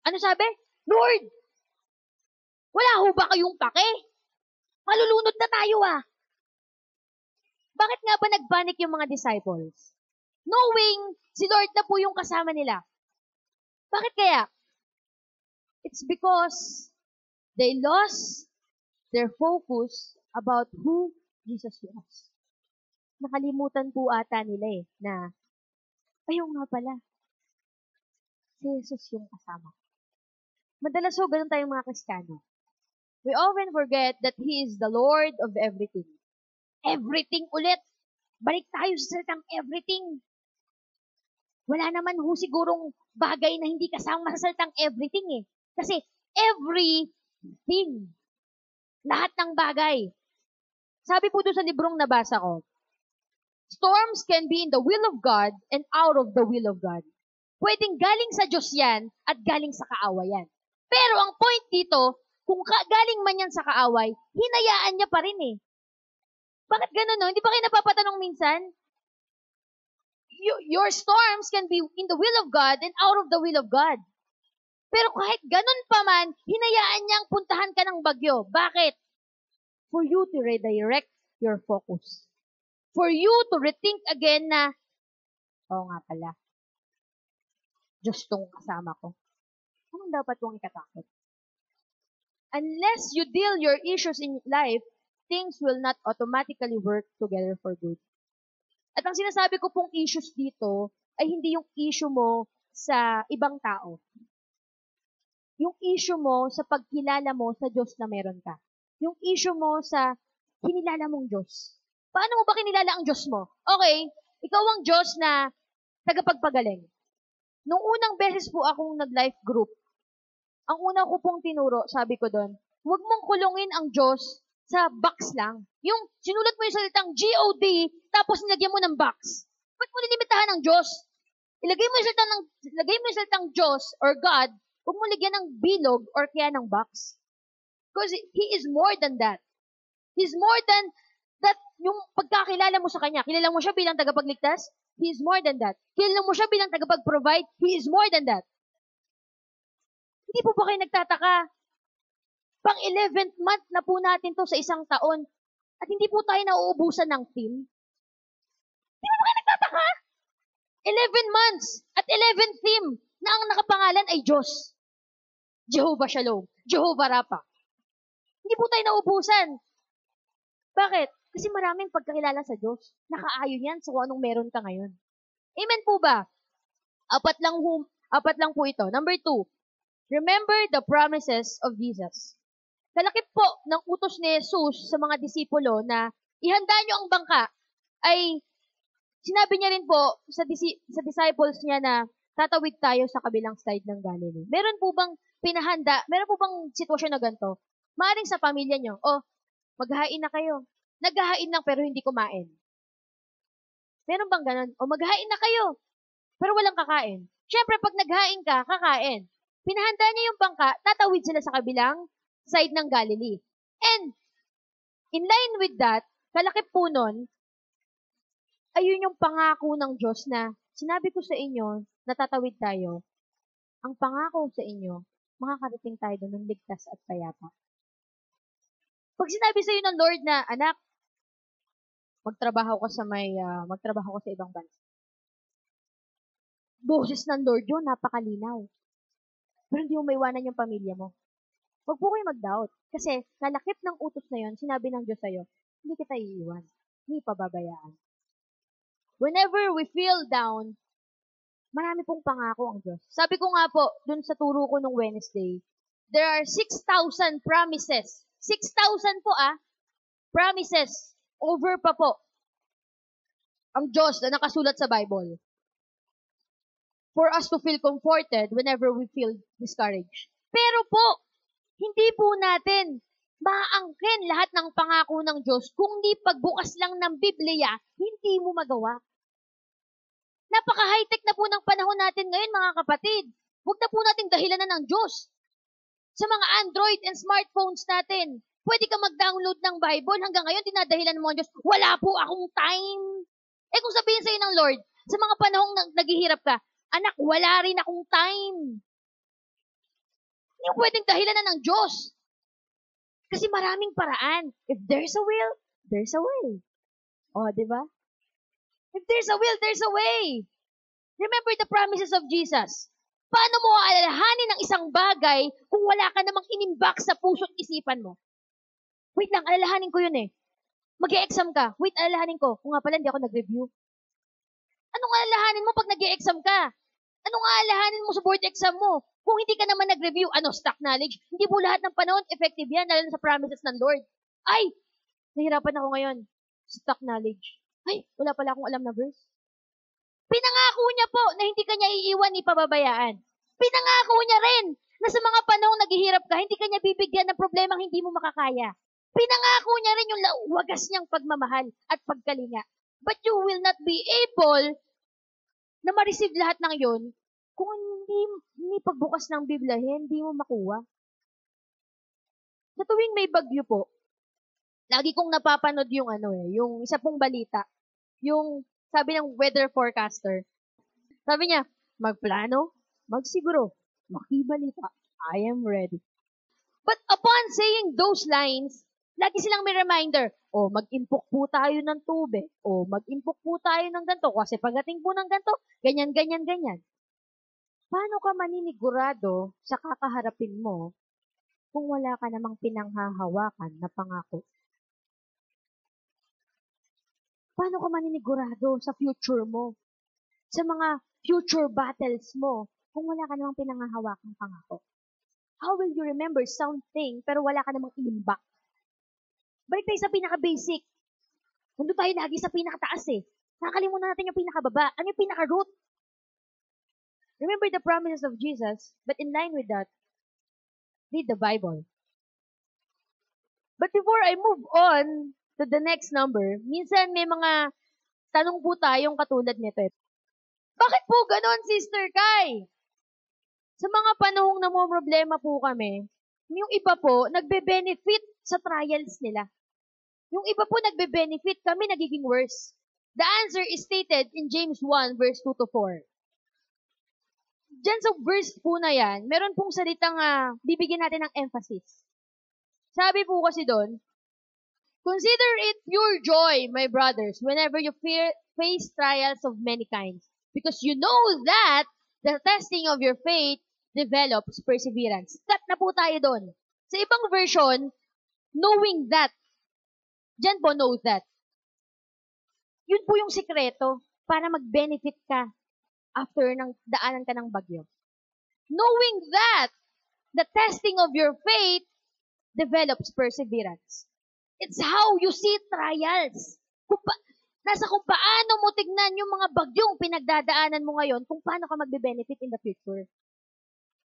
Ano sabi? Lord, wala ho ba kayong pake? Malulunod na tayo ah. Bakit nga ba nagpanic yung mga disciples? Knowing si Lord na po yung kasama nila. Bakit kaya? It's because they lost their focus about who Jesus was. Nakalimutan po ata nila na, ayaw nga pala, si Jesus yung kasama. Madalas ho, ganun tayong mga Kristiyano. We often forget that He is the Lord of everything. Everything ulit. Balik tayo sa salitang everything. Wala naman ho sigurong bagay na hindi kasama sa salitang everything eh. Kasi everything. Lahat ng bagay. Sabi po doon sa librong nabasa ko, storms can be in the will of God and out of the will of God. Pwedeng galing sa Diyos yan at galing sa kaaway yan. Pero ang point dito, kung galing man yan sa kaaway, hinayaan niya pa rin eh. Bakit ganun no? Hindi ba kayo napapatanong minsan? Your storms can be in the will of God and out of the will of God. Pero kahit ganun pa man, hinayaan niyang puntahan ka ng bagyo. Bakit? For you to redirect your focus. For you to rethink again na, oo nga pala, Diyos tong kasama ko. Anong dapat kong ikatakot? Unless you deal your issues in life, things will not automatically work together for good. At ang sinasabi ko pong issues dito ay hindi yung issue mo sa ibang tao. Yung issue mo sa pagkilala mo sa Diyos na meron ka. Yung issue mo sa kinilala mong Diyos. Paano mo ba kinilala ang Diyos mo? Okay, ikaw ang Diyos na tagapagpagaling. Nung unang beses po akong nag-life group, ang una ko pong tinuro, sabi ko doon, huwag mong kulungin ang Diyos sa box lang. Yung sinulat mo yung salitang G-O-D, tapos nilagyan mo ng box. Ba't mo nilimitahan ng Diyos? Ilagay mo yung salitang Diyos or God, huwag mo lagyan ng bilog or kaya ng box. Because He is more than that. He's more than that. Yung pagkakilala mo sa Kanya, kilala mo siya bilang tagapagligtas? He is more than that. Kilala mo siya bilang tagapag-provide? He is more than that. Hindi po ba kayo nagtataka? Pang 11th month na po natin to sa isang taon at hindi po tayo nauubusan ng team. Hindi po ba kayo nagtataka? 11 months at 11 team na ang nakapangalan ay Diyos. Jehovah Shalom. Jehovah Rapha. Hindi po tayo nauubusan. Bakit? Kasi maraming pagkakilala sa Diyos. Nakaayon yan sa kung anong meron ka ngayon. Amen po ba? Apat lang po ito. Number 2, remember the promises of Jesus. Kalakip po ng utos ni Jesus sa mga disipulo na ihanda nyo ang bangka ay sinabi niya rin po sa disciples niya na tatawid tayo sa kabilang side ng Galilee. Meron po bang sitwasyon na ganito? Maaring sa pamilya nyo, maghahain na kayo. Naghahain lang pero hindi kumain. Meron bang ganun? Maghahain na kayo pero walang kakain. Siyempre, pag naghain ka, kakain. Pinahanda niya yung bangka, tatawid sila sa kabilang side ng Galilee. And, in line with that, kalakip po nun, ayun yung pangako ng Diyos na sinabi ko sa inyo, natatawid tayo. Ang pangako sa inyo, makakarating tayo doon ng ligtas at payapa. Pag sinabi sa iyo ng Lord na, anak, magtrabaho ka sa ibang bansa. Boses ng Lord yun, napakalinaw. Pero hindi mo maiwanan yung pamilya mo. Huwag po kayo mag-doubt. Kasi kalakip ng utos na yun, sinabi ng Diyos sa'yo, hindi kita iiwan. Hindi pababayaan. Whenever we feel down, Marami pong pangako ang Diyos. Sabi ko nga po, dun sa turo ko nung Wednesday, there are 6,000 promises. 6,000 po promises. Over pa po ang Diyos na nakasulat sa Bible. For us to feel comforted whenever we feel discouraged. Pero po, hindi po natin maaangkin lahat ng pangako ng Diyos kung di pagbukas lang ng Biblia, hindi mo magawa. Napaka-high-tech na po ng panahon natin ngayon, mga kapatid. Huwag na po nating dahilanan ng Diyos. Sa mga Android and smartphones natin, pwede ka mag-download ng Bible. Hanggang ngayon, dinadahilan mo ang Diyos, wala po akong time. Kung sabihin sa'yo ng Lord, sa mga panahong naghihirap ka, anak, wala rin akong time. Hindi mo pwedeng dahilanan ng Diyos. Kasi maraming paraan. If there's a will, there's a way. O, di ba? If there's a will, there's a way. Remember the promises of Jesus. Paano mo aalalahanin ang isang bagay kung wala ka namang inimbak sa puso't isipan mo? Wait lang, alalahanin ko yun eh. Mag-e-exam ka. Wait, alalahanin ko. Kung nga pala, hindi ako nag-review. Anong alalahanin mo pag nag-e-exam ka? Anong alalahanin mo sa board exam mo? Kung hindi ka naman nag-review, stock knowledge? Hindi po lahat ng panahon effective yan, lalo sa promises ng Lord. Ay, nahirapan ako ngayon. Stock knowledge. Ay, wala pala akong alam na verse. Pinangako niya po na hindi kanya iiwan ni pababayaan. Pinangako niya rin na sa mga panahong naghihirap ka, hindi kanya bibigyan ng problemang hindi mo makakaya. Pinangako niya rin yung wagas niyang pagmamahal at pagkalinga. But you will not be able na ma-receive lahat ng yon kung hindi pagbukas ng Biblia, hindi mo makuha. Sa tuwing may bagyo po, lagi kong napapanood yung yung isa pong balita. Yung sabi ng weather forecaster. Sabi niya, magplano, magsiguro, makibalita, I am ready. But upon saying those lines, lagi silang may reminder, mag-impok po tayo ng tubig, mag-impok po tayo ng ganito, kasi pagdating po ng ganito, ganyan, ganyan, ganyan. Paano ka maninigurado sa kakaharapin mo kung wala ka namang pinanghahawakan na pangako? Paano ka maninigurado sa future mo? Sa mga future battles mo kung wala ka namang pinanghahawakang pangako? How will you remember something pero wala ka namang inimbak? Balik tayo sa pinaka-basic. Nandun tayo lagi sa pinaka-taas eh. Nakakalimutan natin yung pinaka-baba. Ano yung pinaka-root? Remember the promises of Jesus, but in line with that, read the Bible. But before I move on to the next number, minsan may mga tanong po tayong katulad nito. Bakit po ganon, Sister Kai? Sa mga panahong namomroblema po kami, yung iba po, nagbe-benefit sa trials nila. Yung iba po nagbe-benefit, kami nagiging worse. The answer is stated in James 1, verse 2 to 4. Diyan sa verse po na yan, meron pong salitang bibigyan natin ng emphasis. Sabi po kasi doon, consider it pure joy, my brothers, whenever you face trials of many kinds. Because you know that the testing of your faith develops perseverance. Cut na po tayo doon. Sa ibang version, knowing that. Diyan po, know that. Yun po yung sikreto para mag-benefit ka after nang daanan ka ng bagyo. Knowing that the testing of your faith develops perseverance. It's how you see trials. Nasa kung paano mo tignan yung mga bagyong pinagdadaanan mo ngayon, kung paano ka magbe-benefit in the future.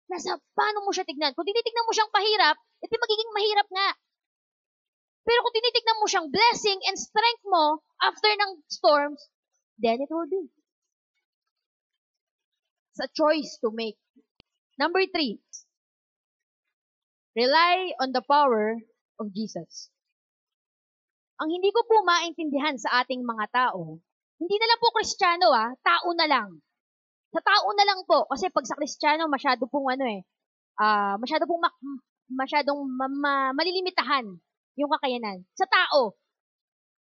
Nasa paano mo siya tignan. Kung tinitignan mo siyang pahirap, ito magiging mahirap nga. Pero kung tinitignan mo siyang blessing and strength mo after ng storms, then it will be. It's a choice to make. Number 3, rely on the power of Jesus. Ang hindi ko po maintindihan sa ating mga tao, hindi na lang po Kristiyano tao na lang. Sa tao na lang po, kasi pag sa Kristiyano, masyado pong masyadong malilimitahan yung kakayanan. Sa tao,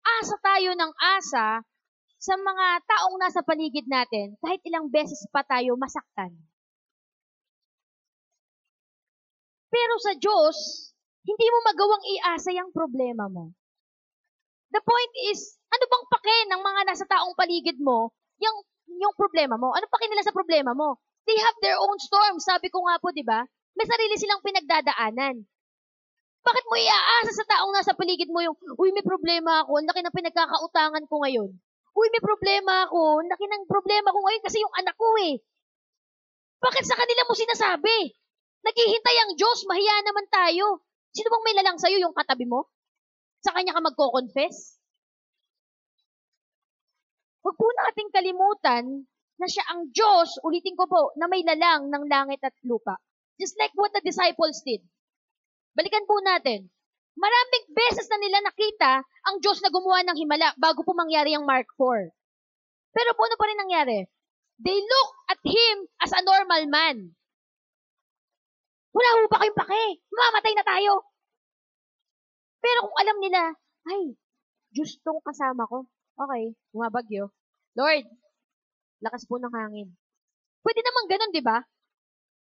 asa tayo ng asa sa mga taong nasa paligid natin, kahit ilang beses pa tayo masaktan. Pero sa Diyos, hindi mo magawang iasa yung problema mo. The point is, ano bang pake ng mga nasa taong paligid mo yung problema mo. Ano pa nila sa problema mo? They have their own storm. Sabi ko nga po, di ba? May sarili silang pinagdadaanan. Bakit mo iaasa sa taong nasa paligid mo yung, uy, may problema ako, ang laki ng pinagkakautangan ko ngayon. Uy, may problema ako, ang laki ng problema ko ngayon kasi yung anak ko eh. Bakit sa kanila mo sinasabi? Naghihintay ang Diyos, mahiya naman tayo. Sino bang may lalang sa'yo, yung katabi mo? Sa kanya ka magko-confess? Huwag po nating kalimutan na siya ang Diyos, ulitin ko po, na may lalang ng langit at lupa. Just like what the disciples did. Balikan po natin. Maraming beses na nila nakita ang Diyos na gumawa ng himala bago po mangyari ang Mark 4. Pero po ano pa rin nangyari? They look at Him as a normal man. Wala ho ba kayong pake? Mamamatay na tayo. Pero kung alam nila, ay, Diyos tong kasama ko. Okay, bumabagyo. Lord, lakas po ng hangin. Pwede naman ganun, di ba?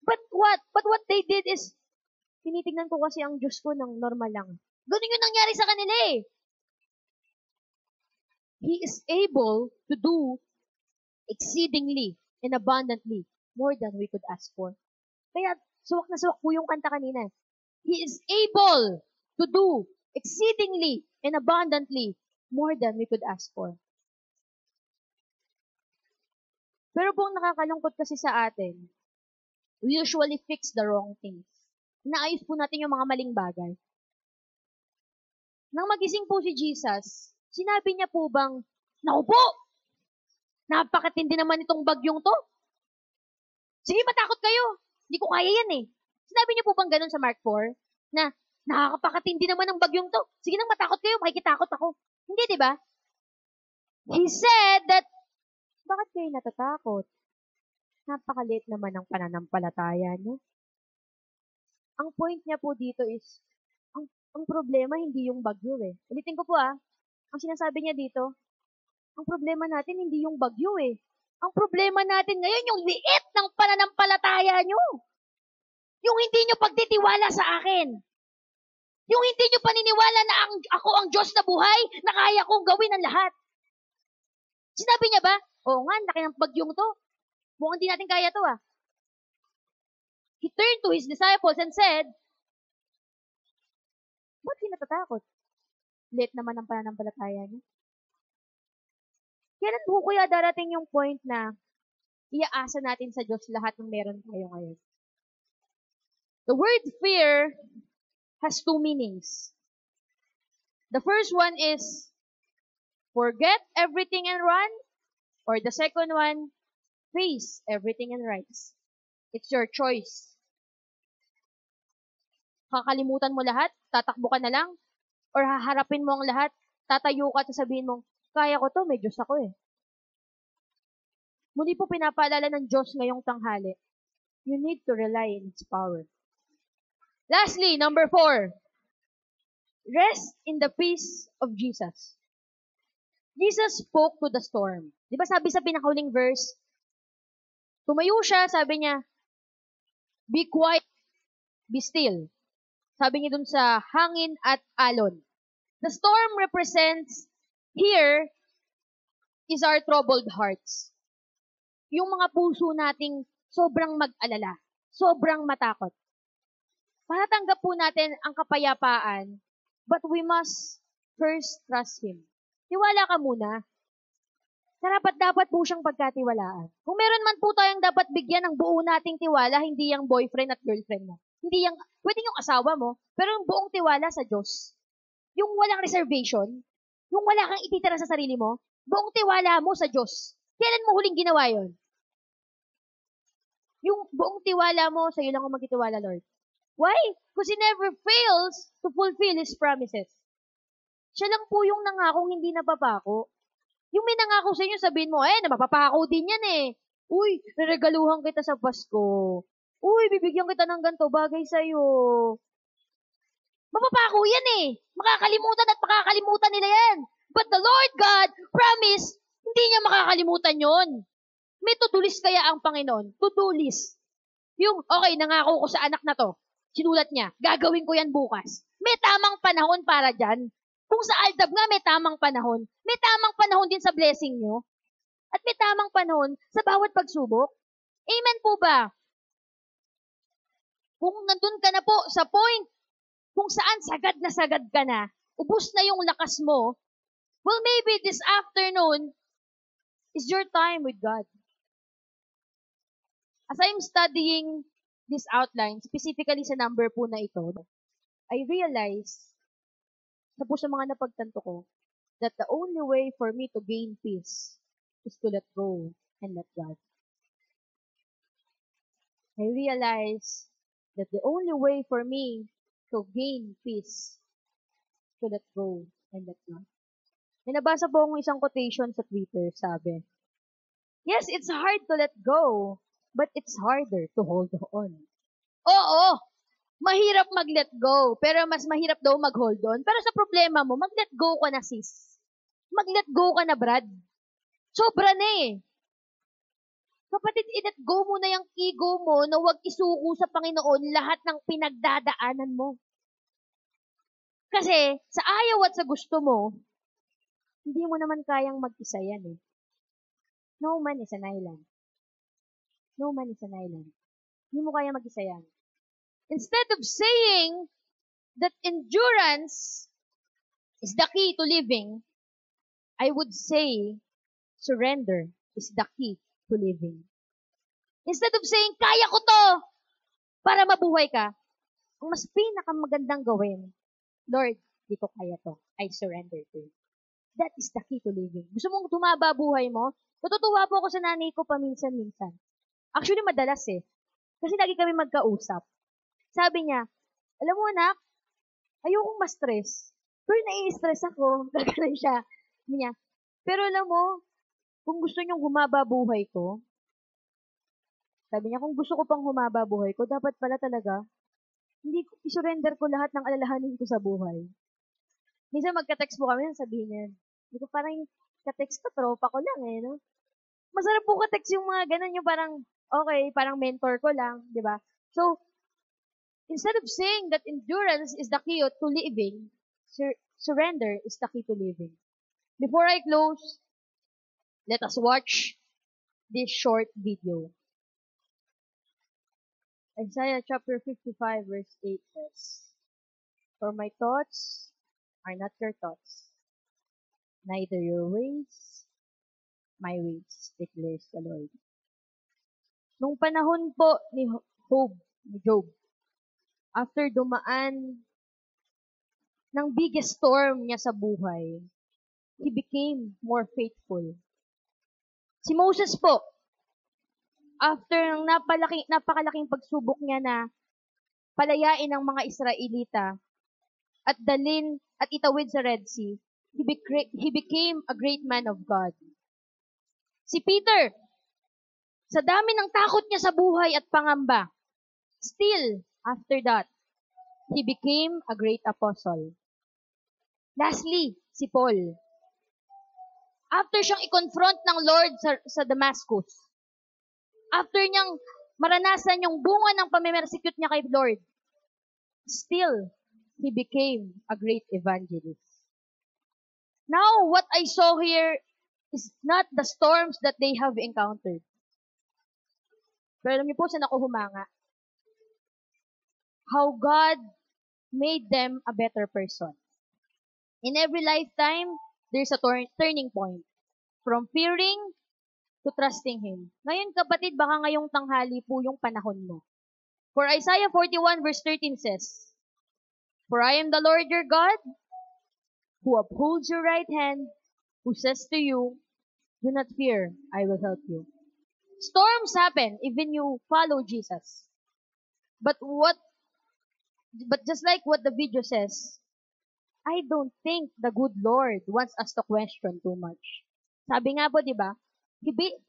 But what they did is, tinitingnan ko kasi ang Diyos ko ng normal lang. Ganun yung nangyari sa kanila eh. He is able to do exceedingly and abundantly more than we could ask for. Kaya, suwak na suwak po yung kanta kanina. He is able to do exceedingly and abundantly more than we could ask for. Pero po ang nakakalungkot kasi sa atin, we usually fix the wrong things. Naayos po natin yung mga maling bagay. Nang magising po si Jesus, sinabi niya po bang, naku po, napakatindi naman itong bagyong to. Sige, matakot kayo. Hindi ko kaya yan eh. Sinabi niya po bang ganun sa Mark 4? Na, nakakapakatindi naman ang bagyong to. Sige nang matakot kayo, makikitakot ako. Hindi, di ba? He said that, bakit kayo natatakot? Napakaliit naman ang pananampalataya niyo. Ang point niya po dito is, ang problema hindi yung bagyo eh. Ulitin ko po ang sinasabi niya dito, ang problema natin hindi yung bagyo eh. Ang problema natin ngayon yung liit ng pananampalataya niyo. Yung hindi niyo pagtitiwala sa akin. Yung hindi niyo paniniwala na ako ang Diyos na buhay, na kaya kong gawin ang lahat. Sinabi niya ba? Oo nga, laki ng bagyong to. Mukhang hindi natin kaya to He turned to his disciples and said, ba't kayo natatakot? Late naman ang pananampalataya niyo. Kailan po kaya darating yung point na iaasa natin sa Diyos lahat ng meron tayo ngayon? The word fear has two meanings. The first one is forget everything and run, or the second one, face everything and rise. It's your choice. Kakalimutan mo lahat, tatakbo ka na lang, or haharapin mo ang lahat, tatayo ka at sabihin mo, kaya ko to, may Diyos ako eh. Muli po pinapaalala ng Diyos ngayong tanghali, you need to rely in His power. Lastly, number 4, rest in the peace of Jesus. Jesus spoke to the storm. Di ba sabi sa pinakahuling verse, tumayo siya, sabi niya, be quiet, be still. Sabi niya dun sa hangin at alon. The storm represents, here, is our troubled hearts. Yung mga puso nating sobrang mag-alala, sobrang matakot. Matatanggap po natin ang kapayapaan, but we must first trust Him. Tiwala ka muna. Dapat po siyang pagkatiwalaan. Kung meron man po tayong dapat bigyan ng buo nating tiwala, hindi yung boyfriend at girlfriend mo. Hindi yung, pwede yung asawa mo, pero yung buong tiwala sa Diyos. Yung walang reservation, yung wala kang ititira sa sarili mo, buong tiwala mo sa Diyos. Kailan mo huling ginawa yon? Yung buong tiwala mo, sa'yo lang ako magtitiwala, Lord. Why? Because He never fails to fulfill His promises. Siya lang po yung nangakong hindi napapako. Yung may nangako sa inyo, sabihin mo, napapako din yan eh. Uy, reregaluhan kita sa Pasko. Uy, bibigyan kita ng ganito, bagay sa'yo. Mapapako yan eh. Makakalimutan at makakalimutan nila yan. But the Lord God promised, hindi niya makakalimutan yon. May to-do list kaya ang Panginoon. To-do list. Yung, okay, nangako ko sa anak na to. Sinulat niya, gagawin ko yan bukas. May tamang panahon para dyan. Kung sa Aldab nga, may tamang panahon. May tamang panahon din sa blessing nyo. At may tamang panahon sa bawat pagsubok. Amen po ba? Kung nandun ka na po sa point kung saan sagad ka na, ubus na yung lakas mo, well, maybe this afternoon is your time with God. As I'm studying this outline, specifically sa number po na ito, I realize, sa mga napagtanto ko, that the only way for me to gain peace is to let go and let God. I realize that the only way for me to gain peace is to let go and let God. May nabasa po akong isang quotation sa Twitter, sabi, yes, it's hard to let go, but it's harder to hold on. Oo, mahirap mag-let go, pero mas mahirap daw mag-hold on. Pero sa problema mo, mag-let go ka na, sis. Mag-let go ka na, Brad. Sobra na eh. Kapatid, i-let go mo na yung ego mo na huwag isuko sa Panginoon lahat ng pinagdadaanan mo. Kasi, sa ayaw at sa gusto mo, hindi mo naman kayang mag-isa yan eh. No man is an island. No man is an island. Hindi mo kaya mag-isa yan. Instead of saying that endurance is the key to living, I would say surrender is the key to living. Instead of saying, kaya ko to, para mabuhay ka, ang mas pinakamagandang gawin, Lord, di ko kaya to. I surrender to you. That is the key to living. Gusto mong tumaba buhay mo? Natutuwa po ako sa nanay ko paminsan-minsan. Actually, madalas eh. Kasi lagi kami magkausap. Sabi niya, alam mo anak, ayokong ma-stress. Pero nai-stress ako. Gaganon siya. Sabi niya, pero alam mo, kung gusto niyong humaba buhay ko, sabi niya, kung gusto ko pang humaba buhay ko, dapat pala talaga, hindi ko, isurrender ko lahat ng alalahanin ko sa buhay. Minsan magka-text po kami, sabihin niya, hindi ko parang ka-text ko, tropa ko lang eh, no? Masarap po ka-text yung mga ganun, yung parang, okay, parang mentor ko lang, di ba? So, instead of saying that endurance is the key to living, surrender is the key to living. Before I close, let us watch this short video. Isaiah chapter 55 verse 8 says, for my thoughts are not your thoughts, neither your ways, my ways, declares the Lord. Nung panahon po ni Job, after dumaan ng biggest storm niya sa buhay, he became more faithful. Si Moses po, after ng napakalaking pagsubok niya na palayain ang mga Israelita at dalin at itawid sa Red Sea, he became a great man of God. Si Peter, sa dami ng takot niya sa buhay at pangamba, still, after that, he became a great apostle. Lastly, si Paul. After siyang i-confront ng Lord sa Damascus, after niyang maranasan yung bunga ng pamimersecute niya kay Lord, still, he became a great evangelist. Now, what I saw here is not the storms that they have encountered. Pero alam niyo po saan ako humanga? How God made them a better person. In every lifetime, there's a turning point. From fearing to trusting Him. Ngayon kapatid, baka ngayong tanghali po yung panahon mo. For Isaiah 41 verse 13 says, for I am the Lord your God, who upholds your right hand, who says to you, do not fear, I will help you. Storms happen even you follow Jesus. But just like what the video says, I don't think the good Lord wants us to question too much. Sabi nga po, di ba?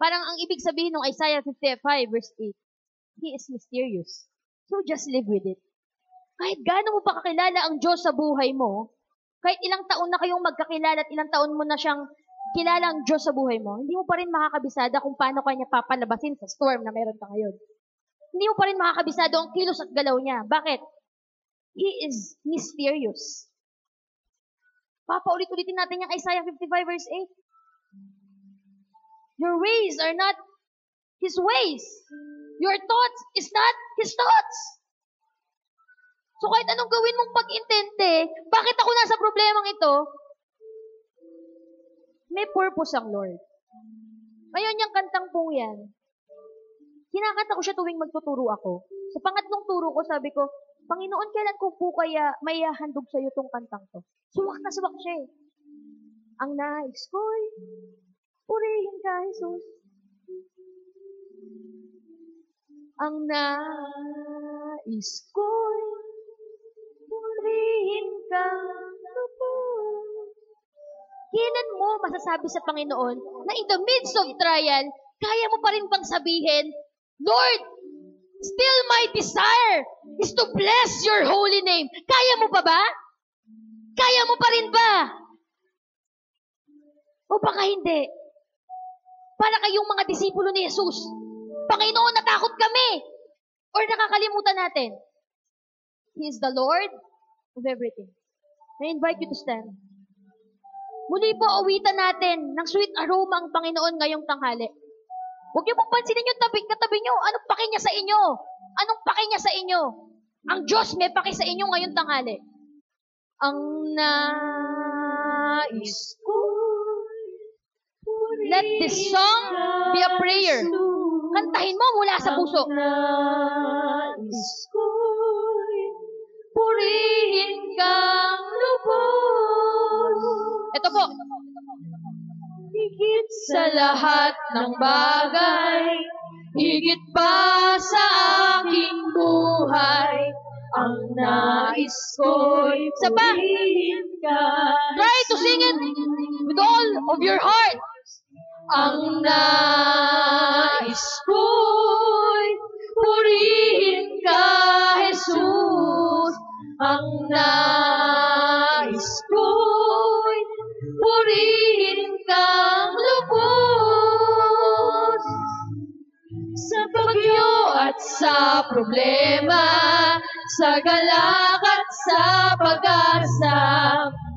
Parang ang ibig sabihin ng Isaiah 55 verse 8, He is mysterious. So just live with it. Kahit gaano mo pa kakilala ang Diyos sa buhay mo, kahit ilang taon na kayong magkakilala at ilang taon mo na siyang kilala ang Diyos sa buhay mo, hindi mo pa rin makakabisada kung paano kanya papalabasin sa storm na meron ka ngayon. Hindi mo pa rin makakabisado ang kilos at galaw niya. Bakit? He is mysterious. Papaulit-ulitin natin yung Isaiah 55 verse 8. Your ways are not His ways. Your thoughts is not His thoughts. So kahit anong gawin mong pag-intente, bakit ako nasa problemang ito? May purpose ang Lord. Ngayon yung kantang po yan, kinakanta ko siya tuwing magtuturo ako. Sa pangatlong turo ko, sabi ko, Panginoon, kailan ko po kaya may handog sa iyo tong kantang to? Suwak na suwak siya eh. Ang nais ko'y purihin ka, Jesus. Ang nais ko'y purihin ka, Lord. Kailan mo masasabi sa Panginoon na in the midst of trial, kaya mo pa rin bang sabihin, Lord, still my desire is to bless your holy name. Kaya mo pa ba? Kaya mo pa rin ba? O baka hindi? Para kayong mga disipulo ni Jesus. Panginoon, natakot kami. Or nakakalimutan natin. He is the Lord of everything. I invite you to stand. Muli po, awitan natin ng sweet aroma ang Panginoon ngayong tanghali. Huwag niyo pong pansinin yung katabi niyo. Anong paki niya sa inyo? Anong paki niya sa inyo? Ang Diyos may paki sa inyo ngayong tanghali. Ang nais ko. Let this song be a prayer. Kantahin mo mula sa puso. Ang nais ko'y purihin kang lubos. Ito po. Higit sa lahat ng bagay, higit pa sa aking buhay, ang nais ko'y purihin ka. Try to sing it with all of your heart. Ang nais ko'y purihin ka, Jesus. Ang nais ko'y purihin kang lubos. Sa bagyo at sa problema, sa galak at sa pag-asa,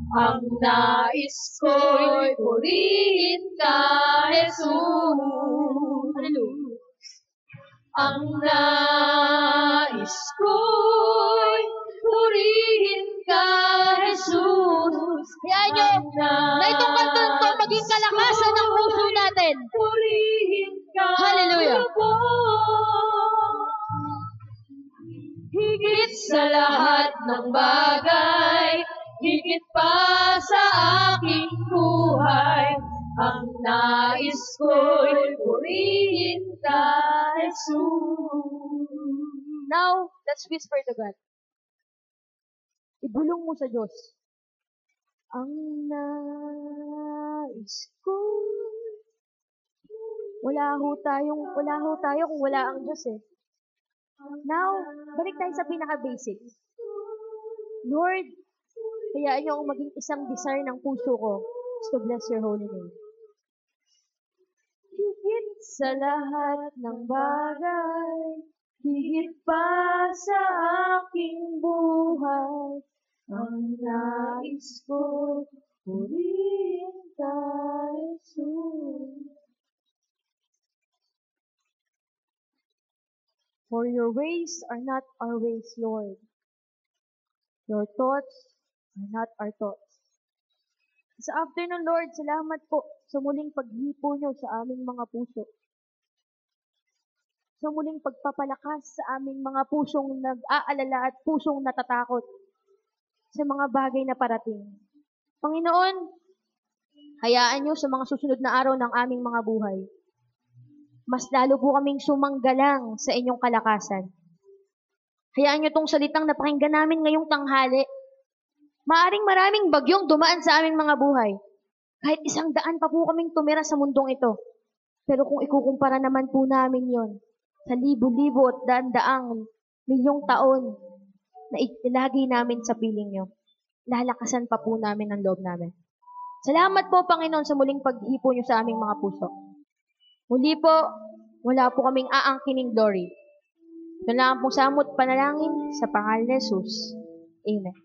ang nais ko'y purihin ka, Jesus. Hallelujah. Ang nais ko'y purihin ka, Jesus. Kaya nyo, na itong kantang to maging kalakasan ng puso natin. Purihin ka, hallelujah. Higit sa lahat ng bagay, higit pa sa aking buhay, ang nais ko'y purihin ka, Jesus. Now, let's whisper to God. Ibulong mo sa Diyos. Ang nais ko. Wala ho tayo kung wala ang Diyos eh. Now, balik tayo sa pinaka-basic. Lord, hayaan niyo akong maging isang desire ng puso ko to bless your holy name. Higit sa lahat ng bagay, higit pa sa aking buhay, ang nais ko'y purihin ka, Jesus. For your ways are not our ways, Lord. Your thoughts are not our thoughts. Sa afternoon, Lord, salamat po sa muling paghipo niyo sa aming mga puso. Sa muling pagpapalakas sa aming mga pusong nag-aalala at pusong natatakot sa mga bagay na parating. Panginoon, hayaan niyo sa mga susunod na araw ng aming mga buhay, mas lalo po kaming sumanggalang sa inyong kalakasan. Hayaan niyo tong salitang napakinggan namin ngayong tanghali. Maaring maraming bagyong dumaan sa aming mga buhay. Kahit 100 pa po kaming tumira sa mundong ito. Pero kung ikukumpara naman po namin yon sa libo-libo at daan-daang milyong taon na ilagay namin sa piling nyo, lalakasan pa po namin ang loob namin. Salamat po, Panginoon, sa muling paghipo nyo sa aming mga puso. Muli po, wala po kaming aangkining glory. Ito lang pong samot panalangin sa pangalan ni Jesus. Amen.